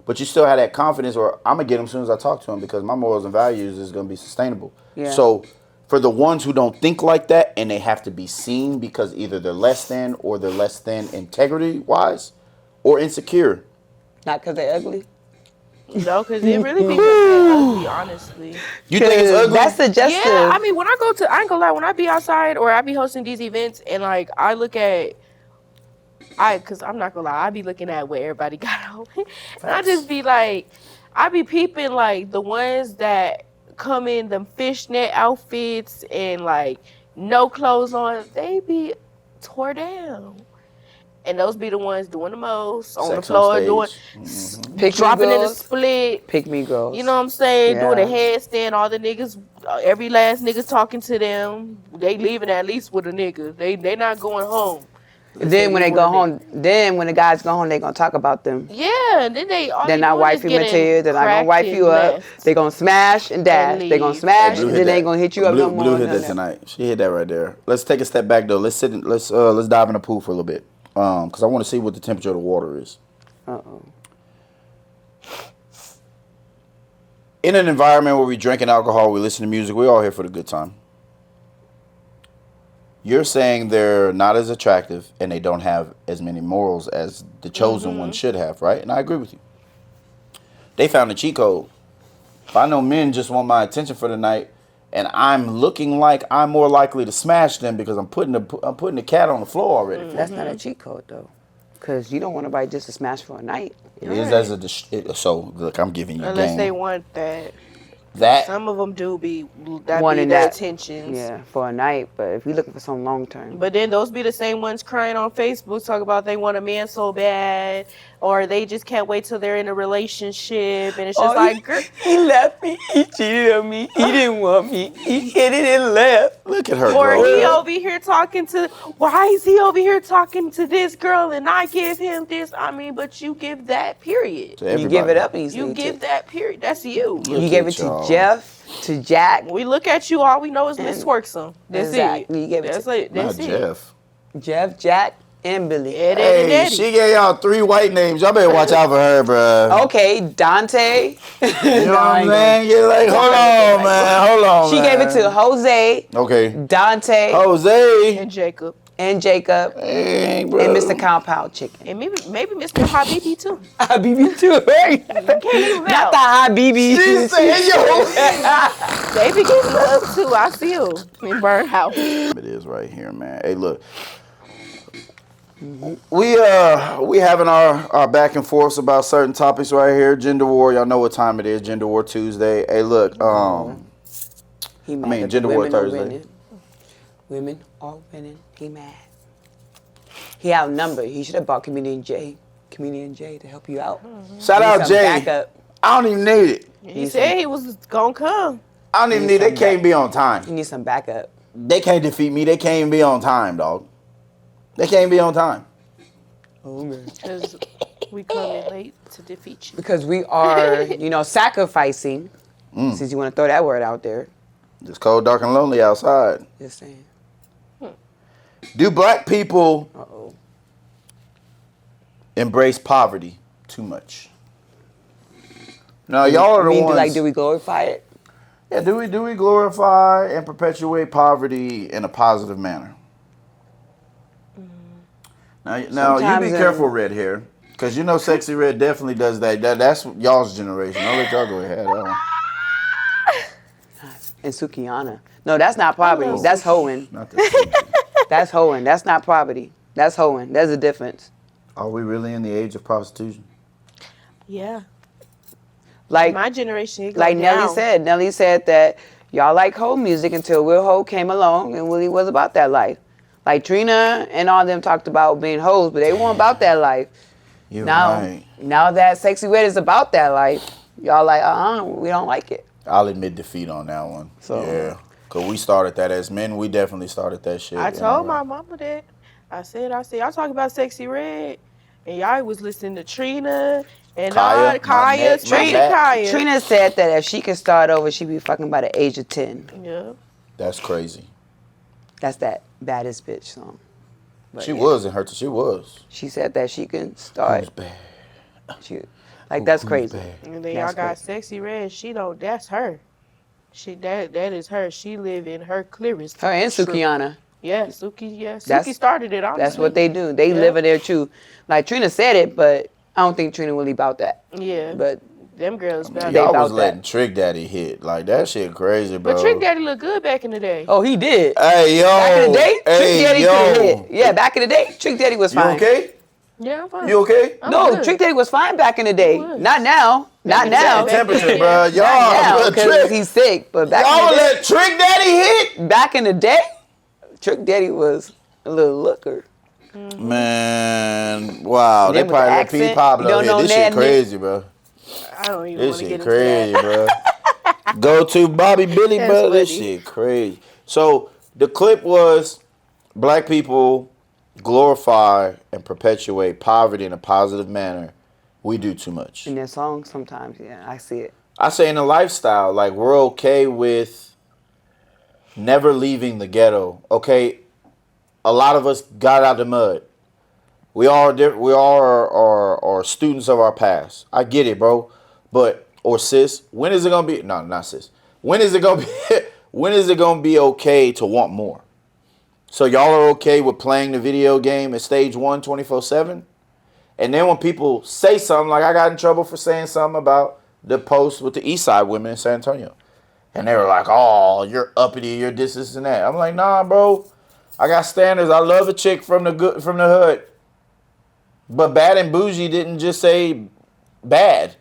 Speaker 1: but you still have that confidence, or I'm going to get him as soon as I talk to him because my morals and values is going to be sustainable.
Speaker 2: Yeah.
Speaker 1: So for the ones who don't think like that and they have to be seen because either they're less than or they're less than integrity-wise or insecure.
Speaker 2: Not because they're ugly.
Speaker 3: No, because it really be ugly, honestly.
Speaker 1: You think it's ugly?
Speaker 2: That's suggestive.
Speaker 3: Yeah, I mean, when I ain't gonna lie, when I be outside or I be hosting these events and like I look at, cause I'm not gonna lie, I be looking at what everybody got on, and I just be like, I be peeping like the ones that come in them fishnet outfits and like no clothes on, they be tore down. And those be the ones doing the most on the floor, doing dropping in the split.
Speaker 2: Pick me girls.
Speaker 3: You know what I'm saying?
Speaker 2: Yeah.
Speaker 3: Doing a headstand. All the niggas, every last nigga talking to them. They leaving at least with a nigga. They not going home.
Speaker 2: Then when they go home, when the guys go home, they gonna talk about them.
Speaker 3: Yeah, then
Speaker 2: they're not wifey material. They're not gonna wife you up. They gonna smash and dash. They gonna smash and then they ain't gonna hit you up no more.
Speaker 1: Blue hit that tonight. She hit that right there. Let's take a step back though. Let's dive in the pool for a little bit. Because I want to see what the temperature of the water is.
Speaker 2: Uh-oh.
Speaker 1: In an environment where we're drinking alcohol, we listen to music, we're all here for the good time. You're saying they're not as attractive and they don't have as many morals as the chosen one should have, right? And I agree with you. They found the cheat code. If I know men just want my attention for the night and I'm looking like I'm more likely to smash them because I'm putting the cat on the floor already.
Speaker 2: That's not a cheat code though, because you don't want nobody just to smash for a night.
Speaker 1: It is as so. Look, I'm giving you
Speaker 3: unless
Speaker 1: game.
Speaker 3: they want that.
Speaker 1: That
Speaker 3: some of them do be
Speaker 2: wanting
Speaker 3: their
Speaker 2: that
Speaker 3: attentions.
Speaker 2: Yeah, for a night. But if you're looking for some long term.
Speaker 3: But then those be the same ones crying on Facebook, talk about they want a man so bad, or they just can't wait till they're in a relationship, and it's just like,
Speaker 2: he left me, he cheated on me, he didn't want me, he hit it and left.
Speaker 1: Look at her.
Speaker 3: Or
Speaker 1: girl.
Speaker 3: he over here talking to, why is he over here talking to this girl and I give him this? I mean, but you give that period.
Speaker 2: You give it up easily.
Speaker 3: You give that period. That's you.
Speaker 2: You gave it to Jeff, to Jack.
Speaker 3: We look at you, all we know is Miss Twerksome. That's it.
Speaker 2: You gave it
Speaker 3: to
Speaker 1: not Jeff.
Speaker 2: Jeff, Jack, and Billy.
Speaker 1: Hey, she gave y'all 3 white names. Y'all better watch out for her, bro.
Speaker 2: Okay, Dante.
Speaker 1: You know what I'm saying? You're like, hold on, man.
Speaker 2: She gave it to Jose.
Speaker 1: Okay.
Speaker 2: Dante.
Speaker 1: Jose.
Speaker 3: And Jacob.
Speaker 2: And Jacob.
Speaker 1: Hey, bro.
Speaker 2: And Mr. Compound Chicken.
Speaker 3: And maybe Mr. Habibi too.
Speaker 2: Habibi too. Not the Habibi.
Speaker 1: She said, yo.
Speaker 3: They be getting love too. I see you in Burn House.
Speaker 1: It is right here, man. Hey, look. We having our back and forths about certain topics right here. Gender war, y'all know what time it is. Gender war Tuesday. Hey, look. Gender war Thursday.
Speaker 2: Women are winning. He mad. He outnumbered. He should have bought Comedian Jay to help you out.
Speaker 1: Shout out Jay.
Speaker 2: Backup.
Speaker 1: I don't even need it.
Speaker 3: He said he was gonna come.
Speaker 1: I don't even need it. They can't be on time.
Speaker 2: You need some backup.
Speaker 1: They can't defeat me. They can't even be on time, dog. They can't be on time.
Speaker 2: Oh, man.
Speaker 3: Because we come in late to defeat you.
Speaker 2: Because we are, sacrificing, since you want to throw that word out there.
Speaker 1: It's cold, dark, and lonely outside.
Speaker 2: Just saying.
Speaker 1: Do black people embrace poverty too much? No, y'all are the ones.
Speaker 2: Do we glorify it?
Speaker 1: Yeah, do we glorify and perpetuate poverty in a positive manner? Now you be careful, red hair, because Sexy Red definitely does that. That's y'all's generation. I'll let y'all go ahead.
Speaker 2: And Sukiana. No, that's not poverty. That's hoeing.
Speaker 1: Not that.
Speaker 2: That's hoeing. That's not poverty. That's hoeing. There's a difference.
Speaker 1: Are we really in the age of prostitution?
Speaker 3: Yeah.
Speaker 2: Like
Speaker 3: my generation,
Speaker 2: like Nelly said. Nelly said that y'all like hoe music until Will Ho came along and Willie was about that life. Like Trina and all them talked about being hoes, but they weren't about that life.
Speaker 1: You're right.
Speaker 2: Now that Sexy Red is about that life, y'all like, we don't like it.
Speaker 1: I'll admit defeat on that one.
Speaker 2: So-
Speaker 1: yeah. Because we started that as men. We definitely started that shit.
Speaker 3: I
Speaker 1: you
Speaker 3: told
Speaker 1: know?
Speaker 3: my mama that. I said, y'all talking about Sexy Red, and y'all was listening to Trina and
Speaker 1: Kaya, my
Speaker 3: Kaya,
Speaker 1: neck, my
Speaker 3: especially
Speaker 1: back.
Speaker 3: Kaya.
Speaker 2: Trina said that if she could start over, she'd be fucking by the age of 10.
Speaker 3: Yeah.
Speaker 1: That's crazy.
Speaker 2: That's that baddest bitch song. But
Speaker 1: She
Speaker 2: yeah.
Speaker 1: was in her. She was.
Speaker 2: She said that she can start.
Speaker 1: Who's bad?
Speaker 2: She, like that's
Speaker 1: Who's
Speaker 2: crazy.
Speaker 1: bad?
Speaker 3: And then
Speaker 2: That's
Speaker 3: y'all got
Speaker 2: crazy.
Speaker 3: Sexy Red. She don't. That's her. That is her. She live in her clearest.
Speaker 2: Her and
Speaker 3: truth.
Speaker 2: Sukiana.
Speaker 3: Yeah, Suki. Yeah, Suki
Speaker 2: That's-
Speaker 3: started it. Honestly.
Speaker 2: That's what they do. They
Speaker 3: Yeah.
Speaker 2: live in their truth. Like Trina said it, but I don't think Trina really about that.
Speaker 3: Yeah.
Speaker 2: But
Speaker 3: them girls.
Speaker 1: Man,
Speaker 3: About
Speaker 2: They
Speaker 1: y'all
Speaker 2: about
Speaker 1: was letting
Speaker 2: that.
Speaker 1: Trick Daddy hit. Like, that shit crazy, bro.
Speaker 3: But Trick Daddy looked good back in the day.
Speaker 2: oh, he did.
Speaker 1: Hey, yo.
Speaker 2: Back in the day, Trick Daddy
Speaker 1: yo.
Speaker 2: could have hit. Yeah, back in the day, Trick Daddy was
Speaker 1: You
Speaker 2: fine.
Speaker 1: okay?
Speaker 3: Yeah, I'm fine.
Speaker 1: You okay?
Speaker 3: I'm
Speaker 2: No,
Speaker 3: good.
Speaker 2: Trick Daddy was fine back in the day.
Speaker 3: was.
Speaker 2: Not now. Not
Speaker 3: in the
Speaker 2: now.
Speaker 3: day,
Speaker 1: Temperature,
Speaker 3: Yeah.
Speaker 1: bro. Y'all,
Speaker 2: Not now,
Speaker 1: bro,
Speaker 2: because
Speaker 1: Trick.
Speaker 2: he's sick. But back
Speaker 1: Y'all
Speaker 2: in the day,
Speaker 1: let Trick Daddy hit?
Speaker 2: back in the day, Trick Daddy was a little looker.
Speaker 1: Man, wow.
Speaker 2: And
Speaker 1: They
Speaker 2: then with
Speaker 1: probably
Speaker 2: the
Speaker 1: let P
Speaker 2: accent,
Speaker 1: Pablo
Speaker 2: you don't
Speaker 1: hit.
Speaker 2: know
Speaker 1: This shit
Speaker 2: that
Speaker 1: crazy, bro.
Speaker 3: I don't even
Speaker 1: This
Speaker 3: want to get
Speaker 1: shit
Speaker 3: into
Speaker 1: crazy,
Speaker 3: that.
Speaker 1: bro. Go to Bobby Billy,
Speaker 3: That's
Speaker 1: bro. This
Speaker 3: funny.
Speaker 1: shit crazy. So the clip was black people glorify and perpetuate poverty in a positive manner. We do too much.
Speaker 2: In their songs, sometimes, yeah, I see it.
Speaker 1: I say in a lifestyle, like we're okay with never leaving the ghetto. Okay, a lot of us got out the mud. We all are students of our past. I get it, bro. But or sis, when is it gonna be? No, not sis. When is it gonna be? When is it gonna be okay to want more? So y'all are okay with playing the video game at stage 1 24/7? And then when people say something, like I got in trouble for saying something about the post with the East Side women in San Antonio. And they were like, oh, you're uppity, you're this and that. I'm like, nah, bro. I got standards. I love a chick from the hood. But bad and bougie didn't just say bad.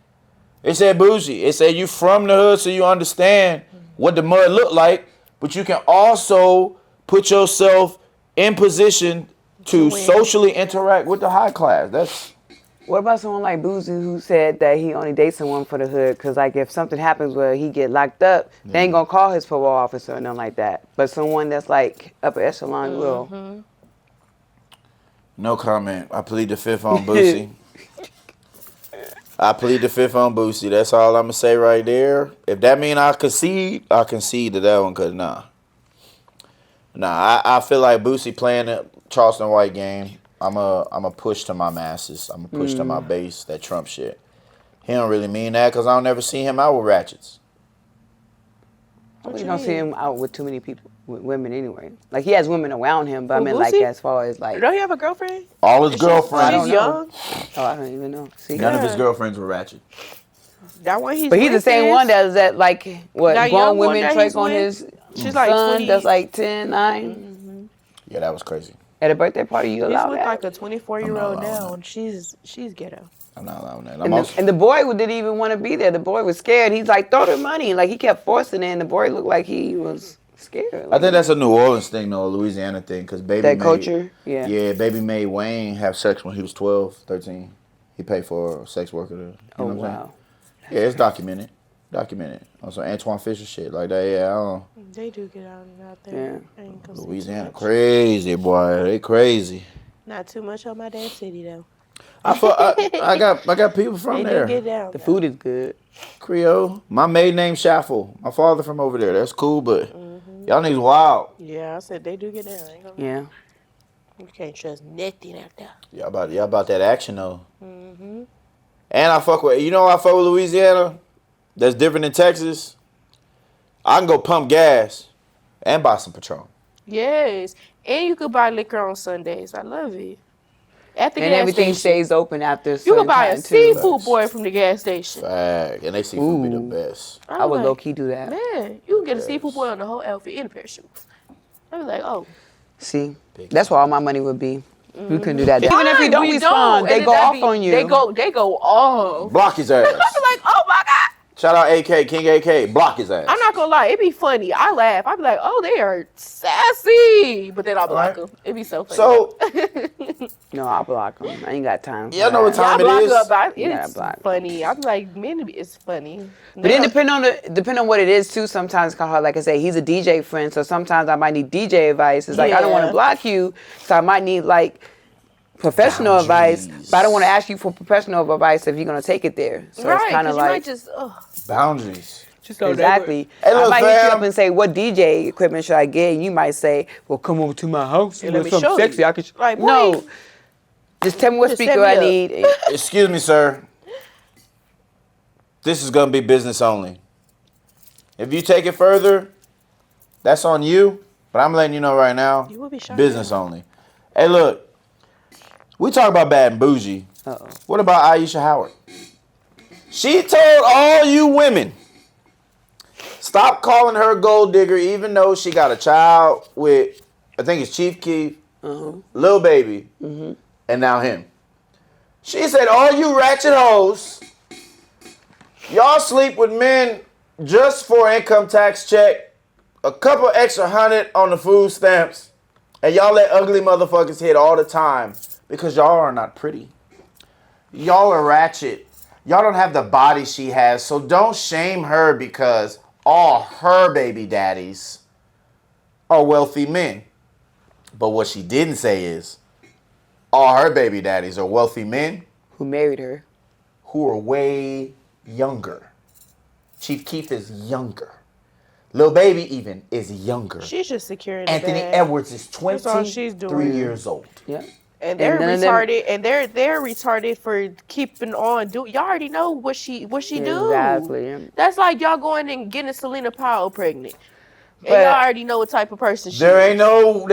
Speaker 1: It said bougie. It said you from the hood so you understand what the mud looked like, but you can also put yourself in position to socially interact with the high class. That's
Speaker 2: What about someone like Boozy who said that he only dates someone for the hood? Because, like, if something happens where he get locked up, they ain't going to call his parole officer or nothing like that. But someone that's, like, upper echelon will.
Speaker 1: no comment. I plead the fifth on Boosie. I plead the fifth on Boosie. That's all I'm going to say right there. If that mean I concede to that one, because nah, I feel like Boosie playing the Charleston White game. I'm a push to my masses. I'm a push to my base, that Trump shit. He don't really mean that because I don't never see him out with ratchets.
Speaker 2: You don't see him out with too many people, with women anyway. Like, he has women around him, but I
Speaker 3: Who,
Speaker 2: mean, like,
Speaker 3: Boosie?
Speaker 2: as far as, like,
Speaker 3: Don't he have a girlfriend?
Speaker 1: All his
Speaker 3: She's
Speaker 1: girlfriends,
Speaker 3: young.
Speaker 2: oh, I don't even know. See?
Speaker 1: none of his
Speaker 3: Yeah.
Speaker 1: girlfriends were ratchet.
Speaker 3: That one he's
Speaker 2: But he's the
Speaker 3: with
Speaker 2: same
Speaker 3: is-
Speaker 2: one that's at, like, what,
Speaker 3: That
Speaker 2: grown
Speaker 3: young one
Speaker 2: women
Speaker 3: that
Speaker 2: trick
Speaker 3: he's
Speaker 2: on
Speaker 3: with,
Speaker 2: his
Speaker 3: she's like
Speaker 2: son
Speaker 3: 20.
Speaker 2: that's like 10, 9.
Speaker 1: Yeah, that was crazy.
Speaker 2: At a birthday party, you
Speaker 3: He's
Speaker 2: allow
Speaker 3: with
Speaker 2: that?
Speaker 3: like a 24-year-old
Speaker 1: I'm not allowing
Speaker 3: now,
Speaker 1: that.
Speaker 3: and she's ghetto.
Speaker 1: I'm not allowing that.
Speaker 2: And the boy didn't even want to be there. The boy was scared. He's like, throw the money. Like, he kept forcing it, and the boy looked like he was scared.
Speaker 1: I
Speaker 2: Like,
Speaker 1: think that's a New Orleans thing, though, a Louisiana thing, because Baby
Speaker 2: that
Speaker 1: made,
Speaker 2: culture, yeah.
Speaker 1: Yeah, Baby made Wayne have sex when he was 12, 13. He paid for a sex worker. You know
Speaker 2: Oh,
Speaker 1: what I'm saying?
Speaker 2: wow.
Speaker 1: Yeah, it's documented. On some Antoine Fisher shit like that. Yeah, I don't.
Speaker 3: They do get out there. I ain't gonna say too
Speaker 1: Louisiana
Speaker 3: much.
Speaker 1: crazy, boy. They crazy.
Speaker 3: Not too much on my damn city though.
Speaker 1: I got people from
Speaker 3: They
Speaker 1: there.
Speaker 3: do get down.
Speaker 2: The
Speaker 3: though.
Speaker 2: food is good.
Speaker 1: Creole. My maiden name Shaffle. My father from over there. That's cool, but y'all niggas wild.
Speaker 3: Yeah, I said they do get down. I ain't gonna,
Speaker 2: Yeah.
Speaker 3: You can't trust nothing out there.
Speaker 1: Y'all about that action though. And I fuck with Louisiana. That's different than Texas. I can go pump gas and buy some Patron.
Speaker 3: Yes, and you could buy liquor on Sundays. I love it. At the
Speaker 2: And
Speaker 3: gas
Speaker 2: everything
Speaker 3: station.
Speaker 2: stays open after
Speaker 3: You
Speaker 2: certain
Speaker 3: could buy a
Speaker 2: time, too.
Speaker 3: seafood boy from the gas station.
Speaker 1: Fact. And they seafood be the
Speaker 2: Ooh.
Speaker 1: best.
Speaker 2: I would
Speaker 3: like,
Speaker 2: low-key do that.
Speaker 3: Man, you can get a seafood boy on the whole outfit and a pair of shoes. I was like, oh.
Speaker 2: See? That's where all my money would be. We couldn't do that. Even if we don't respond, they
Speaker 3: And
Speaker 2: go
Speaker 3: then
Speaker 2: off on you.
Speaker 3: They go off.
Speaker 1: Block his ass.
Speaker 3: I be like, oh my God.
Speaker 1: Shout out AK, King AK. Block his ass.
Speaker 3: I'm not gonna lie, it be funny. I laugh. I be like, oh, they are sassy. But then I'll block
Speaker 1: Right.
Speaker 3: them. It be so funny.
Speaker 1: So,
Speaker 2: No, I block them. I ain't got time.
Speaker 1: Y'all know what time it is.
Speaker 2: Yeah,
Speaker 3: It's
Speaker 2: block.
Speaker 3: funny. I'm like, man, it's funny.
Speaker 2: But then depending on what it is too. Sometimes it's kind of hard. Like I say, he's a DJ friend, so sometimes I might need DJ advice. It's like I don't want to
Speaker 3: Yeah.
Speaker 2: block you, so I might need like professional advice.
Speaker 1: Boundaries.
Speaker 2: But I don't want to ask you for professional advice if you're gonna take it there. So
Speaker 3: Right,
Speaker 2: it's kind of
Speaker 3: because you
Speaker 2: like
Speaker 3: might just,
Speaker 1: Boundaries.
Speaker 2: exactly.
Speaker 1: Hey, look,
Speaker 2: I might hit you
Speaker 1: fam.
Speaker 2: up and say, "What DJ equipment should I get?" And you might say, "Well, come over to my house
Speaker 3: And
Speaker 2: and
Speaker 3: let me
Speaker 2: something
Speaker 3: show
Speaker 2: sexy.
Speaker 3: you."
Speaker 2: I can."
Speaker 3: Like,
Speaker 2: no,
Speaker 3: boy.
Speaker 2: just tell me what
Speaker 3: Just
Speaker 2: speaker
Speaker 3: set me
Speaker 2: I
Speaker 3: up.
Speaker 2: need.
Speaker 1: Excuse me, sir. This is gonna be business only. If you take it further, that's on you. But I'm letting you know right now,
Speaker 3: You will be shot
Speaker 1: business
Speaker 3: down.
Speaker 1: only. Hey, look, we talk about bad and bougie.
Speaker 2: Uh-oh.
Speaker 1: What about Aisha Howard? She told all you women, stop calling her gold digger, even though she got a child with, I think it's Chief Keef, Lil Baby, and now him. She said, all you ratchet hoes, y'all sleep with men just for income tax check, a couple extra $100 on the food stamps, and y'all let ugly motherfuckers hit all the time because y'all are not pretty. Y'all are ratchet. Y'all don't have the body she has, so don't shame her because all her baby daddies are wealthy men. But what she didn't say is all her baby daddies are wealthy men
Speaker 2: Who married her?
Speaker 1: who are way younger. Chief Keef is younger. Lil Baby even is younger.
Speaker 3: She's just securing the
Speaker 1: Anthony
Speaker 3: bag.
Speaker 1: Edwards is
Speaker 3: That's all she's
Speaker 1: 23
Speaker 3: doing.
Speaker 1: years old.
Speaker 2: Yeah.
Speaker 3: And they're
Speaker 2: none of them-
Speaker 3: retarded, and they're retarded for keeping on. Y'all already know what she do.
Speaker 2: Exactly.
Speaker 3: That's like y'all going and getting Selena Powell pregnant, and
Speaker 2: But-
Speaker 3: y'all already know what type of person she
Speaker 1: There
Speaker 3: is.
Speaker 1: ain't no,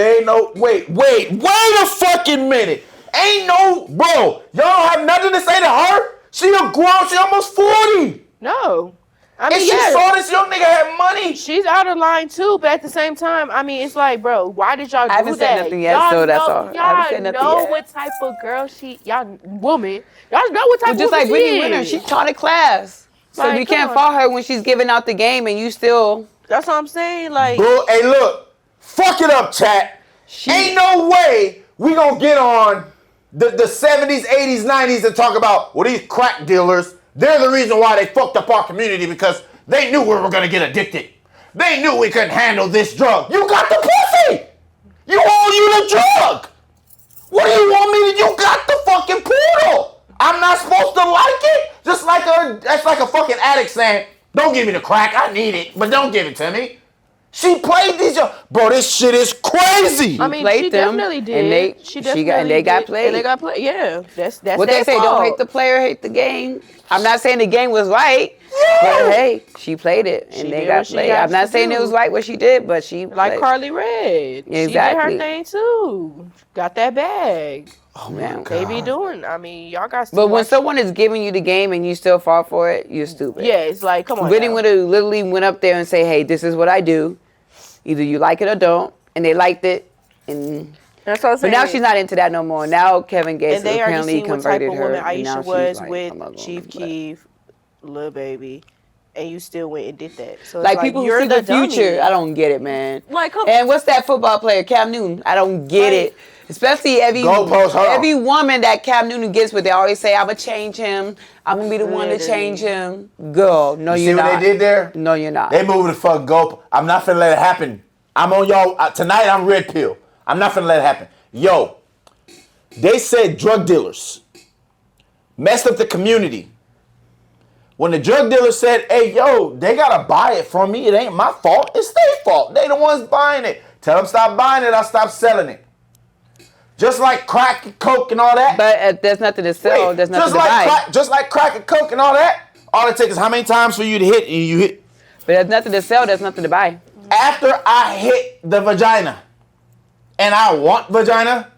Speaker 1: wait a fucking minute. Ain't no, bro, y'all don't have nothing to say to her? She a grown, she almost 40.
Speaker 3: No, I
Speaker 1: And
Speaker 3: mean,
Speaker 1: she
Speaker 3: yeah,
Speaker 1: saw this young nigga have money.
Speaker 3: she's out of line too. But at the same time, I mean, it's like, bro, why did y'all do
Speaker 2: haven't said
Speaker 3: that?
Speaker 2: nothing yet,
Speaker 3: y'all
Speaker 2: so that's
Speaker 3: know,
Speaker 2: all. I haven't said
Speaker 3: Y'all
Speaker 2: nothing
Speaker 3: know
Speaker 2: yet.
Speaker 3: what type of girl woman. Y'all know what type
Speaker 2: But
Speaker 3: of
Speaker 2: just
Speaker 3: woman
Speaker 2: like Brittany Winner,
Speaker 3: is.
Speaker 2: she taught a class. So
Speaker 3: Like,
Speaker 2: we
Speaker 3: come
Speaker 2: can't
Speaker 3: on.
Speaker 2: fault her when she's giving out the game and you still...
Speaker 3: That's what I'm saying. Like,
Speaker 1: Bro, hey, look, fuck it up, chat. Ain't no way we gonna get on the 70s, 80s, 90s and talk about, well, these crack dealers, they're the reason why they fucked up our community because they knew we were gonna get addicted. They knew we couldn't handle this drug. You got the pussy! You own you the drug! What do you want me to? You got the fucking portal! I'm not supposed to like it? That's like a fucking addict saying, don't give me the crack, I need it, but don't give it to me. She played these, bro, this shit is crazy!
Speaker 3: I mean,
Speaker 2: played
Speaker 3: she
Speaker 2: them,
Speaker 3: definitely did.
Speaker 2: and they-
Speaker 3: she
Speaker 2: she
Speaker 3: definitely
Speaker 2: got- and they got
Speaker 3: did.
Speaker 2: played.
Speaker 3: And they got played. Yeah, that's
Speaker 2: What they
Speaker 3: their
Speaker 2: say, don't
Speaker 3: fault.
Speaker 2: hate the player, hate the game. I'm not saying the game was right, but hey, she played it, and
Speaker 3: She
Speaker 2: they
Speaker 3: did
Speaker 2: got
Speaker 3: what she
Speaker 2: played.
Speaker 3: got
Speaker 2: I'm not
Speaker 3: to
Speaker 2: saying it
Speaker 3: do.
Speaker 2: was right what she did, but she
Speaker 3: Like
Speaker 2: played.
Speaker 3: Carly Red. She
Speaker 2: Exactly.
Speaker 3: did her thing too. Got that bag.
Speaker 1: Oh
Speaker 2: man.
Speaker 3: They be doing. I mean, y'all got to
Speaker 2: But when
Speaker 3: watch-
Speaker 2: someone is giving you the game and you still fall for it, you're stupid.
Speaker 3: Yeah, it's like, come on.
Speaker 2: Brittany
Speaker 3: now.
Speaker 2: would have literally went up there and say, hey, this is what I do. Either you like it or don't. And they liked it. And
Speaker 3: That's what I'm
Speaker 2: but
Speaker 3: saying.
Speaker 2: now she's not into that no more. Now Kevin Gates
Speaker 3: And they already
Speaker 2: apparently
Speaker 3: seen what type
Speaker 2: converted
Speaker 3: of
Speaker 2: her.
Speaker 3: woman
Speaker 2: and now
Speaker 3: Aisha
Speaker 2: she's
Speaker 3: was
Speaker 2: like,
Speaker 3: with
Speaker 2: I'm not going,
Speaker 3: Chief
Speaker 2: but-
Speaker 3: Keef, Lil Baby, and you still went and did that. So it's
Speaker 2: Like people who
Speaker 3: you're
Speaker 2: see the future,
Speaker 3: dummy.
Speaker 2: I don't get it, man.
Speaker 3: Like, come
Speaker 2: and what's that football player, Cam Newton? I don't get
Speaker 3: Like-
Speaker 2: it. Especially
Speaker 1: Goalpost, hold on.
Speaker 2: every woman that Cam Newton gets with, they always say, "I'm gonna change him. I'm gonna be the one to change him." Girl, no,
Speaker 1: You
Speaker 2: you're
Speaker 1: see what
Speaker 2: not.
Speaker 1: they did there?
Speaker 2: No, you're not.
Speaker 1: They moved the fuck go. I'm not finna let it happen. I'm on y'all. Tonight I'm red pill. I'm not finna let it happen. Yo, they said drug dealers messed up the community. When the drug dealer said, hey, yo, they gotta buy it from me. It ain't my fault. It's their fault. They the ones buying it. Tell them stop buying it. I'll stop selling it. Just like crack and coke and all that.
Speaker 2: But there's nothing to sell.
Speaker 1: Wait,
Speaker 2: There's nothing
Speaker 1: just
Speaker 2: to
Speaker 1: like
Speaker 2: buy.
Speaker 1: just like crack and coke and all that. All it takes is how many times for you to hit and you hit.
Speaker 2: But there's nothing to sell. There's nothing to buy.
Speaker 1: After I hit the vagina and I want vagina,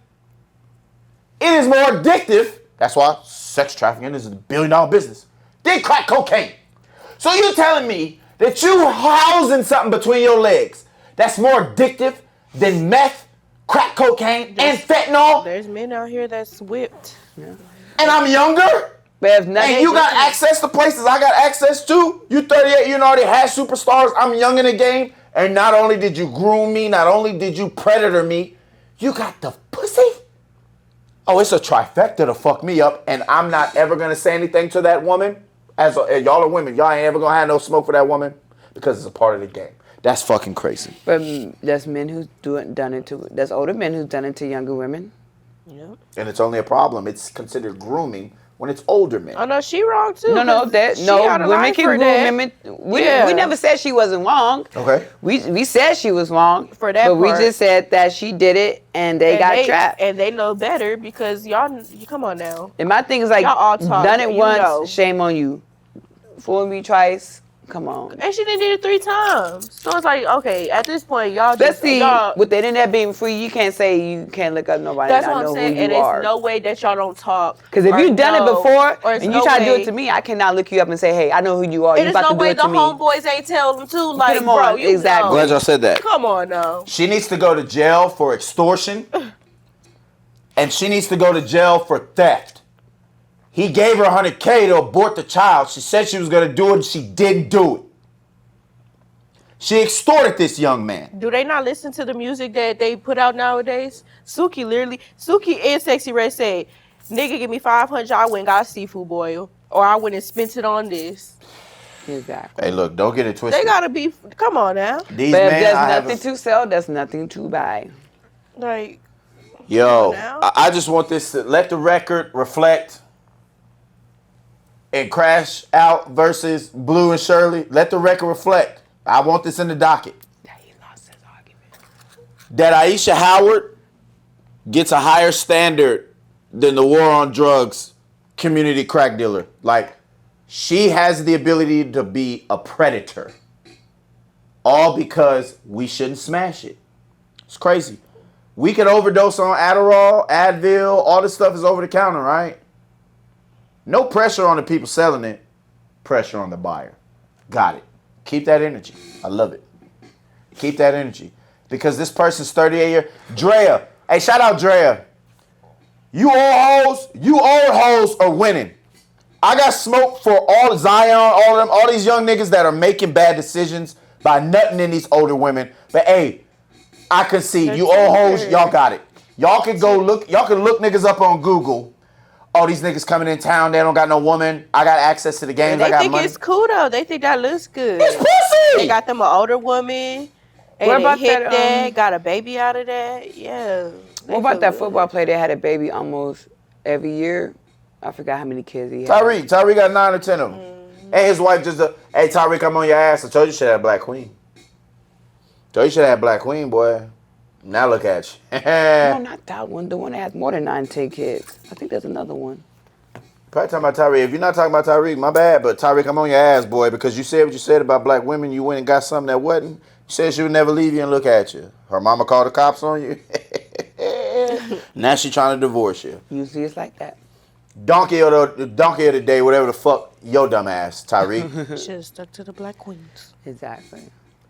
Speaker 1: it is more addictive. That's why sex trafficking is a $1 billion business. Than crack cocaine. So you're telling me that you housing something between your legs that's more addictive than meth, crack cocaine, and fentanyl,
Speaker 3: There's men out here that's whipped.
Speaker 1: and I'm younger?
Speaker 2: But there's nothing.
Speaker 1: And you got access to places I got access to? You 38, you already had superstars. I'm young in the game. And not only did you groom me, not only did you predator me, you got the pussy. Oh, it's a trifecta to fuck me up, and I'm not ever gonna say anything to that woman. And y'all are women, y'all ain't ever gonna have no smoke for that woman because it's a part of the game. That's fucking crazy.
Speaker 2: But there's men who's done it to. There's older men who's done it to younger women.
Speaker 3: Yep.
Speaker 1: And it's only a problem. It's considered grooming when it's older men.
Speaker 3: Oh no, she wrong too.
Speaker 2: No,
Speaker 3: 'cause she
Speaker 2: no.
Speaker 3: out of
Speaker 2: Women
Speaker 3: line
Speaker 2: can
Speaker 3: for
Speaker 2: groom
Speaker 3: that.
Speaker 2: women. We
Speaker 3: Yeah.
Speaker 2: never said she wasn't wrong.
Speaker 1: Okay.
Speaker 2: We said she was wrong
Speaker 3: For that
Speaker 2: but we
Speaker 3: part.
Speaker 2: just said that she did it and they got trapped.
Speaker 3: And they know better because y'all. You come on now.
Speaker 2: And my thing is like,
Speaker 3: Y'all all talk,
Speaker 2: done it
Speaker 3: you
Speaker 2: once,
Speaker 3: know.
Speaker 2: shame on you. Fool me twice, come on.
Speaker 3: And she did it 3 times. So it's like, okay, at this point, y'all
Speaker 2: Let's
Speaker 3: just
Speaker 2: see,
Speaker 3: y'all.
Speaker 2: with the internet being free, you can't say you can't look up nobody
Speaker 3: That's
Speaker 2: and
Speaker 3: what
Speaker 2: I
Speaker 3: I'm
Speaker 2: know
Speaker 3: saying.
Speaker 2: who
Speaker 3: And
Speaker 2: you
Speaker 3: it's
Speaker 2: are.
Speaker 3: no way that y'all don't talk.
Speaker 2: Because if
Speaker 3: or
Speaker 2: you've done it
Speaker 3: know,
Speaker 2: before
Speaker 3: or it's
Speaker 2: and you
Speaker 3: no
Speaker 2: try to do
Speaker 3: way-
Speaker 2: it to me, I cannot look you up and say, hey, I know who you are.
Speaker 3: And
Speaker 2: You
Speaker 3: there's
Speaker 2: about
Speaker 3: no
Speaker 2: to do
Speaker 3: way
Speaker 2: it
Speaker 3: the
Speaker 2: to me.
Speaker 3: homeboys ain't tell them too. Like,
Speaker 2: them
Speaker 3: bro,
Speaker 2: on.
Speaker 3: you
Speaker 2: Exactly.
Speaker 3: know.
Speaker 1: Glad y'all said that.
Speaker 3: Come on now.
Speaker 1: She needs to go to jail for extortion, and she needs to go to jail for theft. He gave her $100K to abort the child. She said she was going to do it, and she didn't do it. She extorted this young man.
Speaker 3: Do they not listen to the music that they put out nowadays? Suki and Sexy Red say, nigga, give me 500, I went and got a seafood boil. Or I went and spent it on this.
Speaker 2: Exactly.
Speaker 1: Hey, look, don't get it twisted.
Speaker 3: They gotta be, come on now.
Speaker 1: These
Speaker 2: But if
Speaker 1: men,
Speaker 2: there's
Speaker 1: I
Speaker 2: nothing
Speaker 1: haven't.
Speaker 2: to sell, there's nothing to buy.
Speaker 3: Like,
Speaker 1: Yo,
Speaker 3: now.
Speaker 1: I just want this to let the record reflect. And Crash Out versus Blue and Shirley. Let the record reflect. I want this in the docket.
Speaker 2: He lost his argument.
Speaker 1: That Aisha Howard gets a higher standard than the war on drugs community crack dealer. Like, she has the ability to be a predator. All because we shouldn't smash it. It's crazy. We could overdose on Adderall, Advil, all this stuff is over the counter, right? No pressure on the people selling it. Pressure on the buyer. Got it. Keep that energy. I love it. Keep that energy. Because this person's 38 years. Drea. Hey, shout out Drea. You old hoes are winning. I got smoke for all Zion, all of them, all these young niggas that are making bad decisions by nutting in these older women. But hey, I concede. You old hoes, y'all got it. Y'all can go look, y'all can look niggas up on Google. Oh, these niggas coming in town, they don't got no woman. I got access to the games, I
Speaker 3: they
Speaker 1: got
Speaker 3: think
Speaker 1: money.
Speaker 3: it's cool though. They think that looks good.
Speaker 1: It's pussy!
Speaker 3: They got them an older woman. And
Speaker 2: What
Speaker 3: they
Speaker 2: about
Speaker 3: hit
Speaker 2: that,
Speaker 3: got a baby out of that. Yeah.
Speaker 2: What about that football player that had a baby almost every year? I forgot how many kids he had.
Speaker 1: Tyreek got 9 or 10 of them. And his wife just, hey, Tyreek, I'm on your ass. I told you should have Black Queen. Told you should have Black Queen, boy. Now look at you.
Speaker 2: No, not that one. The one that has more than 9, 10 kids. I think there's another one.
Speaker 1: Probably talking about Tyreek. If you're not talking about Tyreek, my bad. But Tyreek, I'm on your ass, boy, because you said what you said about black women. You went and got something that wasn't. You said she would never leave you and look at you. Her mama called the cops on you. Now she trying to divorce you.
Speaker 2: Usually it's like that.
Speaker 1: Donkey of the day, whatever the fuck, your dumb ass, Tyreek.
Speaker 3: Should have stuck to the Black Queens.
Speaker 2: Exactly.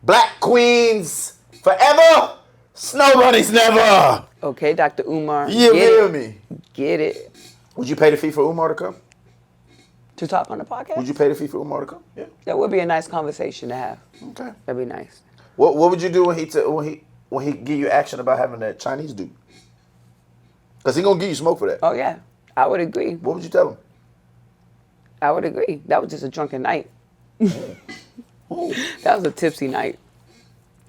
Speaker 1: Black queens forever, snow bunnies never.
Speaker 2: Okay, Dr. Umar.
Speaker 1: You
Speaker 2: get
Speaker 1: feel
Speaker 2: it.
Speaker 1: me?
Speaker 2: Get it.
Speaker 1: Would you pay the fee for Umar to come?
Speaker 2: To talk on the podcast?
Speaker 1: Would you pay the fee for Umar to come? Yeah.
Speaker 2: That would be a nice conversation to have.
Speaker 1: Okay.
Speaker 2: That'd be nice.
Speaker 1: What would you do when he give you action about having that Chinese dude? Cause he gonna give you smoke for that.
Speaker 2: Oh, yeah. I would agree.
Speaker 1: What would you tell him?
Speaker 2: I would agree. That was just a drunken night. That was a tipsy night.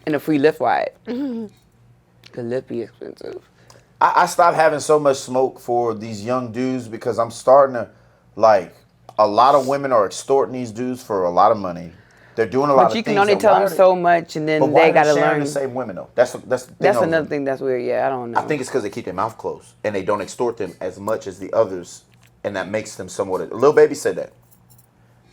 Speaker 2: And a free Lyft ride. The Lyft be expensive.
Speaker 1: I stopped having so much smoke for these young dudes because I'm starting to, like, a lot of women are extorting these dudes for a lot of money. They're doing a lot of things.
Speaker 2: But you can only tell them so much, and then they got to learn.
Speaker 1: The same women though. That's
Speaker 2: another thing that's weird. Yeah, I don't know.
Speaker 1: I think it's because they keep their mouth closed and they don't extort them as much as the others, and that makes them somewhat. Lil Baby said that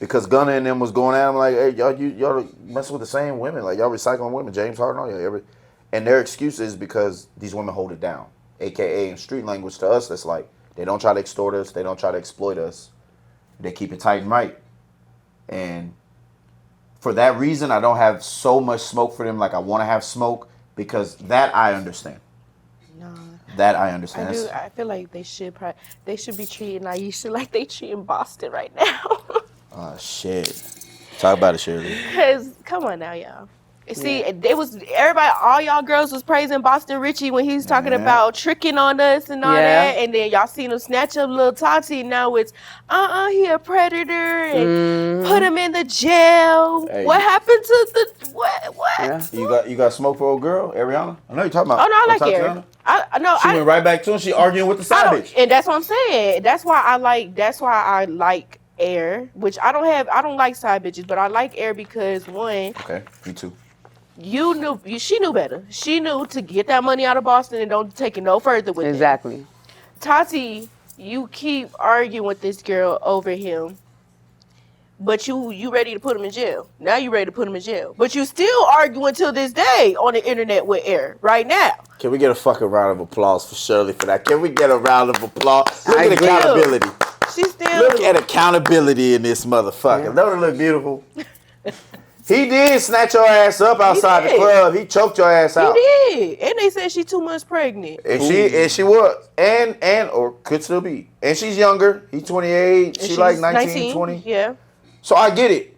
Speaker 1: because Gunna and them was going at him like, "Hey, y'all messing with the same women, like y'all recycling women." James Harden, all y'all, and their excuse is because these women hold it down, aka in street language to us, that's like they don't try to extort us, they don't try to exploit us, they keep it tight and right, and. For that reason, I don't have so much smoke for them like I want to have smoke because that I understand.
Speaker 3: No.
Speaker 1: That I understand.
Speaker 3: I feel like they should be treating Aisha like they treating Boston right now.
Speaker 1: Oh, shit. Talk about it, Shirley.
Speaker 3: Cause come on now, y'all. See, it was everybody, all y'all girls was praising Boston Richie when he was talking about tricking on us and all that, and then y'all seen him snatch up little Tati. Now it's, he a predator, and put him in the jail.
Speaker 1: Hey.
Speaker 3: What happened to the what?
Speaker 2: Yeah.
Speaker 1: You got smoke for old girl, Ariana? I know you're talking about.
Speaker 3: Oh no, I like
Speaker 1: Tatiana.
Speaker 3: her. I know.
Speaker 1: She went right back to him. She arguing with the side bitch.
Speaker 3: And that's what I'm saying. That's why I like Air, which I don't like side bitches, but I like Air because one.
Speaker 1: Okay, me too.
Speaker 3: She knew better. She knew to get that money out of Boston and don't take it no further with it.
Speaker 2: Exactly.
Speaker 3: Tati, you keep arguing with this girl over him, but you ready to put him in jail. Now you ready to put him in jail. But you still arguing till this day on the internet with Air right now.
Speaker 1: Can we get a fucking round of applause for Shirley for that? Can we get a round of applause? Look at accountability.
Speaker 3: She still
Speaker 1: Look at accountability in this motherfucker.
Speaker 2: Yeah.
Speaker 1: Don't it look beautiful? He did snatch your ass up outside the club. He choked your ass out.
Speaker 3: He did. And they said she 2 months pregnant.
Speaker 1: And she was. Or could still be. And she's younger. He's 28. She like 19, 20.
Speaker 3: Yeah.
Speaker 1: So I get it.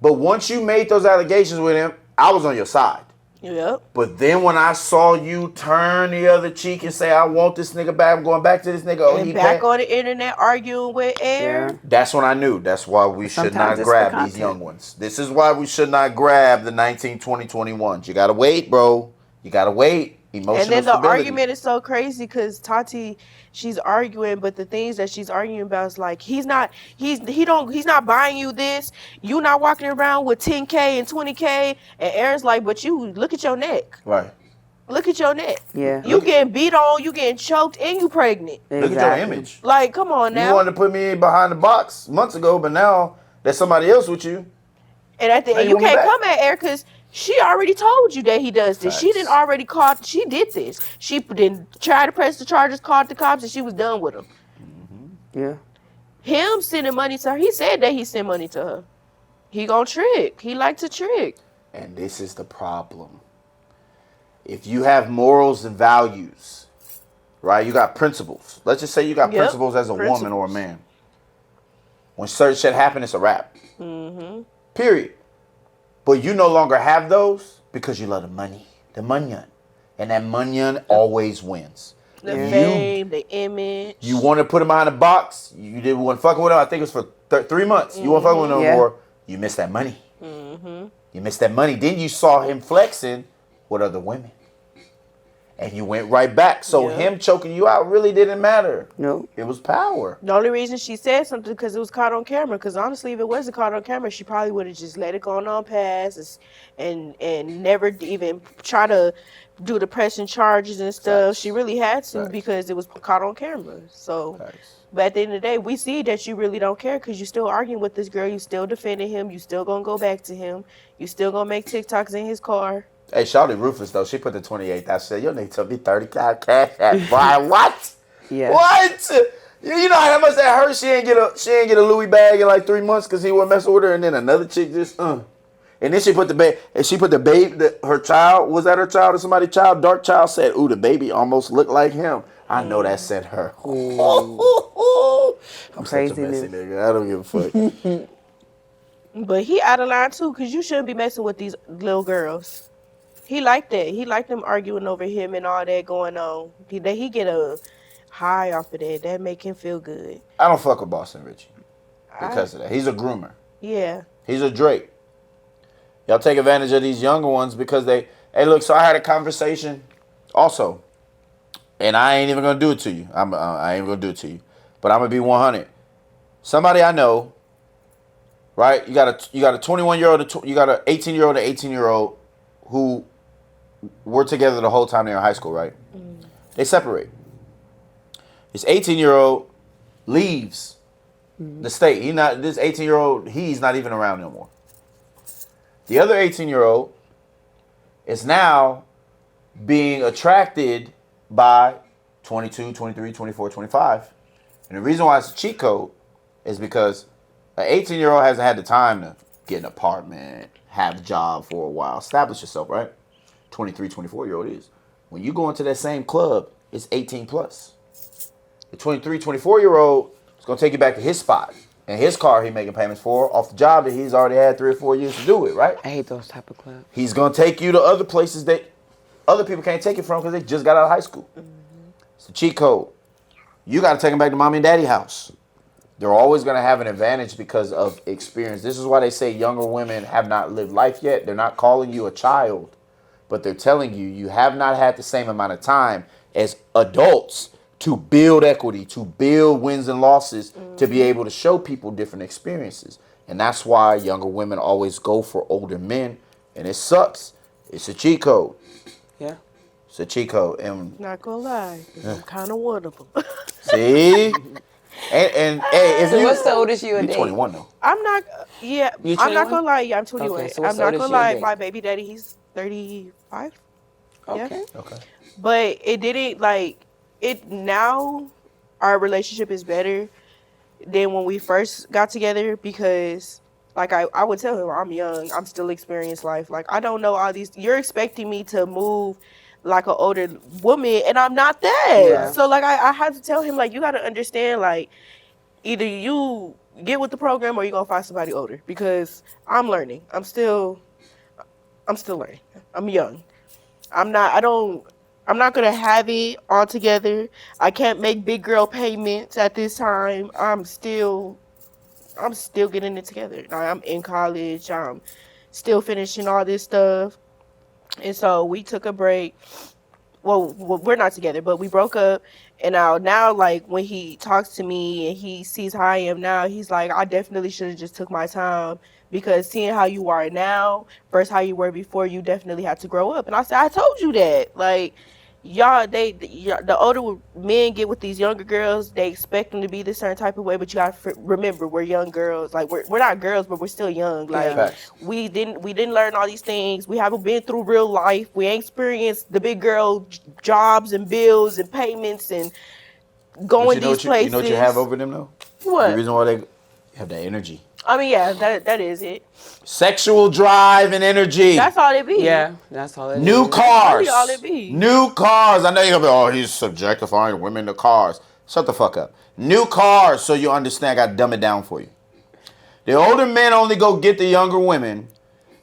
Speaker 1: But once you made those allegations with him, I was on your side.
Speaker 3: Yep.
Speaker 1: But then when I saw you turn the other cheek and say, I want this nigga back, I'm going back to this nigga. Oh,
Speaker 3: and
Speaker 1: he
Speaker 3: back
Speaker 1: back
Speaker 3: on the internet arguing with Air.
Speaker 2: Yeah.
Speaker 1: That's when I knew. That's why we should
Speaker 2: Sometimes
Speaker 1: not
Speaker 2: it's
Speaker 1: grab
Speaker 2: the
Speaker 1: these
Speaker 2: content.
Speaker 1: young ones. This is why we should not grab the 19, 20, 21s. You got to wait, bro. You got to wait. Emotional
Speaker 3: And then the
Speaker 1: stability.
Speaker 3: argument is so crazy because Tati, she's arguing, but the things that she's arguing about is like he's not buying you this. You not walking around with 10K and 20K, and Aaron's like, but you look at your neck.
Speaker 1: Right.
Speaker 3: Look at your neck.
Speaker 2: Yeah.
Speaker 3: You getting beat on, you getting choked, and you pregnant.
Speaker 1: Look at your image.
Speaker 3: Like, come on now.
Speaker 1: You wanted to put me behind the box months ago, but now there's somebody else with you.
Speaker 3: And at the end, you can't come at Eric because she already told you that he does this.
Speaker 1: Facts.
Speaker 3: She didn't already call. She did this. She didn't try to press the charges, called the cops, and she was done with him.
Speaker 2: Yeah.
Speaker 3: Him sending money to her. He said that he sent money to her. He gonna trick. He likes to trick.
Speaker 1: And this is the problem. If you have morals and values, right? You got principles. Let's just say you got principles as a woman or a man. When certain shit happen, it's a wrap. Mm-hmm. Period. But you no longer have those because you love the money. The money. And that money always wins.
Speaker 3: The fame, the image.
Speaker 1: You want to put him behind a box. You didn't want to fuck with him. I think it was for 3 months. You want to fuck with him no more. You missed that money. Mm-hmm. You missed that money. Then you saw him flexing with other women. And you went right back. So him choking you out really didn't matter.
Speaker 2: Nope.
Speaker 1: It was power.
Speaker 3: The only reason she said something because it was caught on camera. Because honestly, if it wasn't caught on camera, she probably would have just let it go on past and never even try to do the pressing charges and stuff. Facts. She really had to because it was caught on camera. So, but at the end of the day, we see that you really don't care because you're still arguing with this girl. You still defending him. You still gonna go back to him. You still gonna make TikToks in his car.
Speaker 1: Hey, Shawty Rufus, though, she put the 28. I said, your nigga took me 30 cash at Brian. What?
Speaker 2: Yeah.
Speaker 1: What? You know how much that hurt? She ain't get a Louis bag in like 3 months because he wasn't messing with her, and then another chick just And then she put the baby. And she put the baby. Her child, was that her child or somebody's child? Dark child said, "Ooh, the baby almost looked like him." I know that said her. I'm
Speaker 2: Crazy
Speaker 1: such a messy nigga. I don't give a fuck.
Speaker 3: But he out of line too, because you shouldn't be messing with these little girls. He liked that. He liked them arguing over him and all that going on. He get a high off of that. That make him feel good.
Speaker 1: I don't fuck with Boston Richie because of that. He's a groomer.
Speaker 3: Yeah.
Speaker 1: He's a Drake. Y'all take advantage of these younger ones because they... Hey, look, so I had a conversation also, and I ain't even going to do it to you. I ain't going to do it to you, but I'm going to be 100. Somebody I know, right? You got a 21-year-old, you got an 18-year-old and 18-year-old who were together the whole time they were in high school, right? Mm. They separate. This 18-year-old leaves the state. This 18-year-old, he's not even around no more. The other 18-year-old is now being attracted by 22, 23, 24, 25. And the reason why it's a cheat code is because an 18-year-old hasn't had the time to get an apartment, have a job for a while, establish yourself, right? 23, 24-year-old is. When you go into that same club, it's 18 plus. The 23, 24-year-old is going to take you back to his spot. And his car he making payments for off the job that he's already had 3 or 4 years to do it, right?
Speaker 2: I hate those type of clubs.
Speaker 1: He's going to take you to other places that other people can't take you from because they just got out of high school. It's a cheat code. You got to take them back to mommy and daddy house. They're always going to have an advantage because of experience. This is why they say younger women have not lived life yet. They're not calling you a child, but they're telling you you have not had the same amount of time as adults to build equity, to build wins and losses, to be able to show people different experiences. And that's why younger women always go for older men. And it sucks. It's a cheat code.
Speaker 2: Yeah.
Speaker 1: It's a cheat code. And
Speaker 3: Not gonna lie, I'm kind of one of them.
Speaker 1: see? And hey, if
Speaker 2: So
Speaker 1: you,
Speaker 2: what's the oldest you a
Speaker 1: you're
Speaker 2: date?
Speaker 1: 21 though.
Speaker 3: I'm not. Yeah,
Speaker 2: You
Speaker 3: I'm not
Speaker 2: 21?
Speaker 3: gonna lie. Yeah, I'm 21.
Speaker 2: Okay, so
Speaker 3: I'm
Speaker 2: what's the
Speaker 3: not
Speaker 2: oldest
Speaker 3: gonna
Speaker 2: you
Speaker 3: lie.
Speaker 2: date?
Speaker 3: My baby daddy, he's 35. Yeah.
Speaker 2: Okay.
Speaker 1: Okay.
Speaker 3: But it didn't like it. Now our relationship is better than when we first got together because. Like, I would tell him, I'm young. I'm still experiencing life. Like, I don't know all these. You're expecting me to move like an older woman, and I'm not that.
Speaker 2: Yeah.
Speaker 3: So, like, I had to tell him, like, you got to understand, like, either you get with the program or you're going to find somebody older. Because I'm learning. I'm still learning. I'm young. I'm not going to have it all together. I can't make big girl payments at this time. I'm still getting it together. Like, I'm in college. I'm still finishing all this stuff. And so we took a break. Well, we're not together, but we broke up. And now, like, when he talks to me and he sees how I am now, he's like, I definitely should have just took my time because seeing how you are now versus how you were before, you definitely had to grow up. And I said, I told you that. Like, the older men get with these younger girls, they expect them to be this certain type of way, but you gotta remember we're young girls. Like we're not girls, but we're still young. Like
Speaker 1: Facts.
Speaker 3: we didn't learn all these things. We haven't been through real life. We ain't experienced the big girl jobs and bills and payments and going these places.
Speaker 1: You know what you have over them though?
Speaker 3: What?
Speaker 1: The reason why they have that energy.
Speaker 3: I mean, yeah, that is it.
Speaker 1: Sexual drive and energy.
Speaker 3: That's all it be.
Speaker 2: Yeah, that's all it is.
Speaker 1: New cars.
Speaker 3: really all it be.
Speaker 1: New cars. I know you're going to be, he's subjectifying women to cars. Shut the fuck up. New cars, so you understand. I got to dumb it down for you. The older men only go get the younger women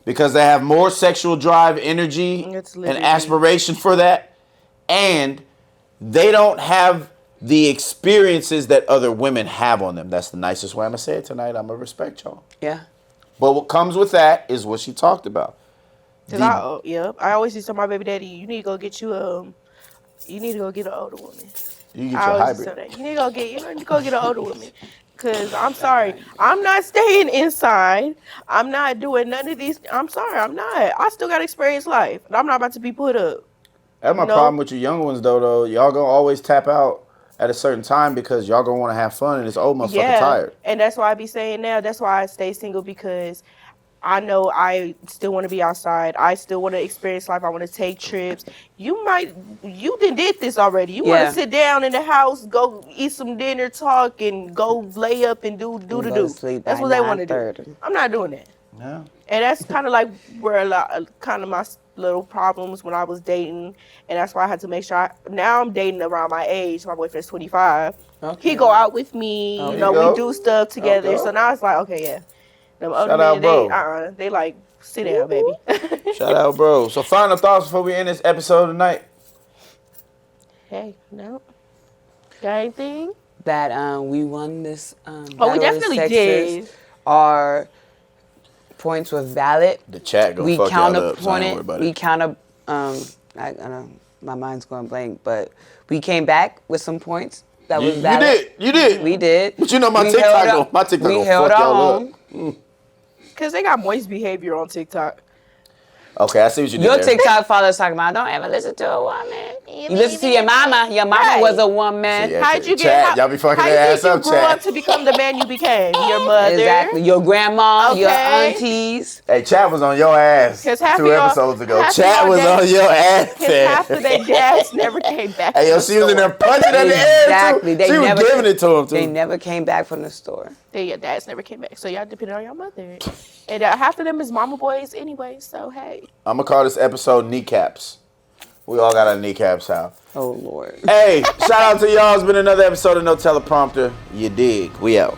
Speaker 1: because they have more sexual drive, energy,
Speaker 3: It's
Speaker 1: and
Speaker 3: literally-
Speaker 1: aspiration for that. And they don't have the experiences that other women have on them. That's the nicest way I'm going to say it tonight. I'm going to respect y'all.
Speaker 2: Yeah.
Speaker 1: But what comes with that is what she talked about.
Speaker 3: I always used to tell my baby daddy, you need to go get you an older woman.
Speaker 1: You get
Speaker 3: I
Speaker 1: your
Speaker 3: always used to
Speaker 1: hybrid.
Speaker 3: tell that. You need to go get an older woman. Cause I'm sorry, I'm not staying inside. I'm not doing none of these. I'm sorry, I'm not. I still got to experience life. And I'm not about to be put up.
Speaker 1: That's my
Speaker 3: No.
Speaker 1: problem with you young ones, though. Y'all gonna always tap out at a certain time because y'all gonna want to have fun and this old motherfucker tired.
Speaker 3: And that's why I be saying now. That's why I stay single because I know I still want to be outside. I still want to experience life. I want to take trips. You did this already. You want
Speaker 2: Yeah.
Speaker 3: to sit down in the house, go eat some dinner, talk, and go lay up and do.
Speaker 2: Go to sleep
Speaker 3: That's
Speaker 2: by
Speaker 3: what they want to do.
Speaker 2: 9:30.
Speaker 3: I'm not doing that.
Speaker 1: Yeah.
Speaker 3: And that's kind of like where kind of my little problems when I was dating, and that's why I had to make sure. Now I'm dating around my age. My boyfriend's 25.
Speaker 2: Okay.
Speaker 3: He go out with me.
Speaker 2: Okay.
Speaker 3: You know,
Speaker 1: There you
Speaker 3: we
Speaker 1: go.
Speaker 3: do stuff together.
Speaker 1: Okay.
Speaker 3: So now it's like, okay, yeah. Them older
Speaker 1: Shout out,
Speaker 3: men,
Speaker 1: bro.
Speaker 3: they like sit down, baby.
Speaker 1: Shout out, bro. So final thoughts before we end this episode tonight.
Speaker 3: Hey, no. Got anything?
Speaker 2: That we won this.
Speaker 3: Oh, we
Speaker 2: battle of the
Speaker 3: definitely
Speaker 2: sexes.
Speaker 3: did.
Speaker 2: Our points were valid.
Speaker 1: The chat gonna
Speaker 2: We
Speaker 1: fuck y'all up. So don't worry
Speaker 2: counterpointed.
Speaker 1: about
Speaker 2: We
Speaker 1: it.
Speaker 2: counter. I know my mind's going blank, but we came back with some points that was valid.
Speaker 1: You did.
Speaker 2: We did.
Speaker 1: But you know my
Speaker 2: We
Speaker 1: TikTok
Speaker 2: held
Speaker 1: gonna-
Speaker 2: up-
Speaker 1: my TikTok
Speaker 2: we
Speaker 1: gonna
Speaker 2: held
Speaker 1: fuck
Speaker 2: our
Speaker 1: y'all up.
Speaker 2: own.
Speaker 3: Because they got moist behavior on TikTok.
Speaker 1: Okay, I see what you did
Speaker 2: Your
Speaker 1: there.
Speaker 2: TikTok followers talking about don't ever listen to a woman. You listen to your mama. Your mama
Speaker 3: Right.
Speaker 2: was a woman.
Speaker 1: Yeah.
Speaker 3: How'd you
Speaker 1: Chat,
Speaker 3: get?
Speaker 1: y'all be fucking
Speaker 3: how
Speaker 1: their
Speaker 3: you
Speaker 1: ass
Speaker 3: think
Speaker 1: up,
Speaker 3: you grew
Speaker 1: chat.
Speaker 3: up to become the man you became? Your mother.
Speaker 2: Exactly. Your grandma, your
Speaker 3: Okay.
Speaker 2: aunties.
Speaker 1: Hey, chat was on your ass
Speaker 3: 'Cause half
Speaker 1: 2
Speaker 3: of y'all-
Speaker 1: episodes ago.
Speaker 3: half of
Speaker 1: Chat
Speaker 3: y'all
Speaker 1: was
Speaker 3: days-
Speaker 1: on your ass.
Speaker 3: Because half of their dads never came back.
Speaker 1: Hey, yo,
Speaker 3: from
Speaker 1: she
Speaker 3: the
Speaker 1: was in there
Speaker 3: store.
Speaker 1: punching at the air
Speaker 2: Exactly.
Speaker 1: too. She was giving it to him too.
Speaker 2: They never came back from the store.
Speaker 3: Your dads never came back. So y'all depended on your mother. And half of them is mama boys anyway. So hey.
Speaker 1: I'm gonna call this episode Kneecaps. We all got our kneecaps out.
Speaker 2: Oh Lord.
Speaker 1: Hey, shout out to y'all. It's been another episode of No Teleprompter. You dig? We out.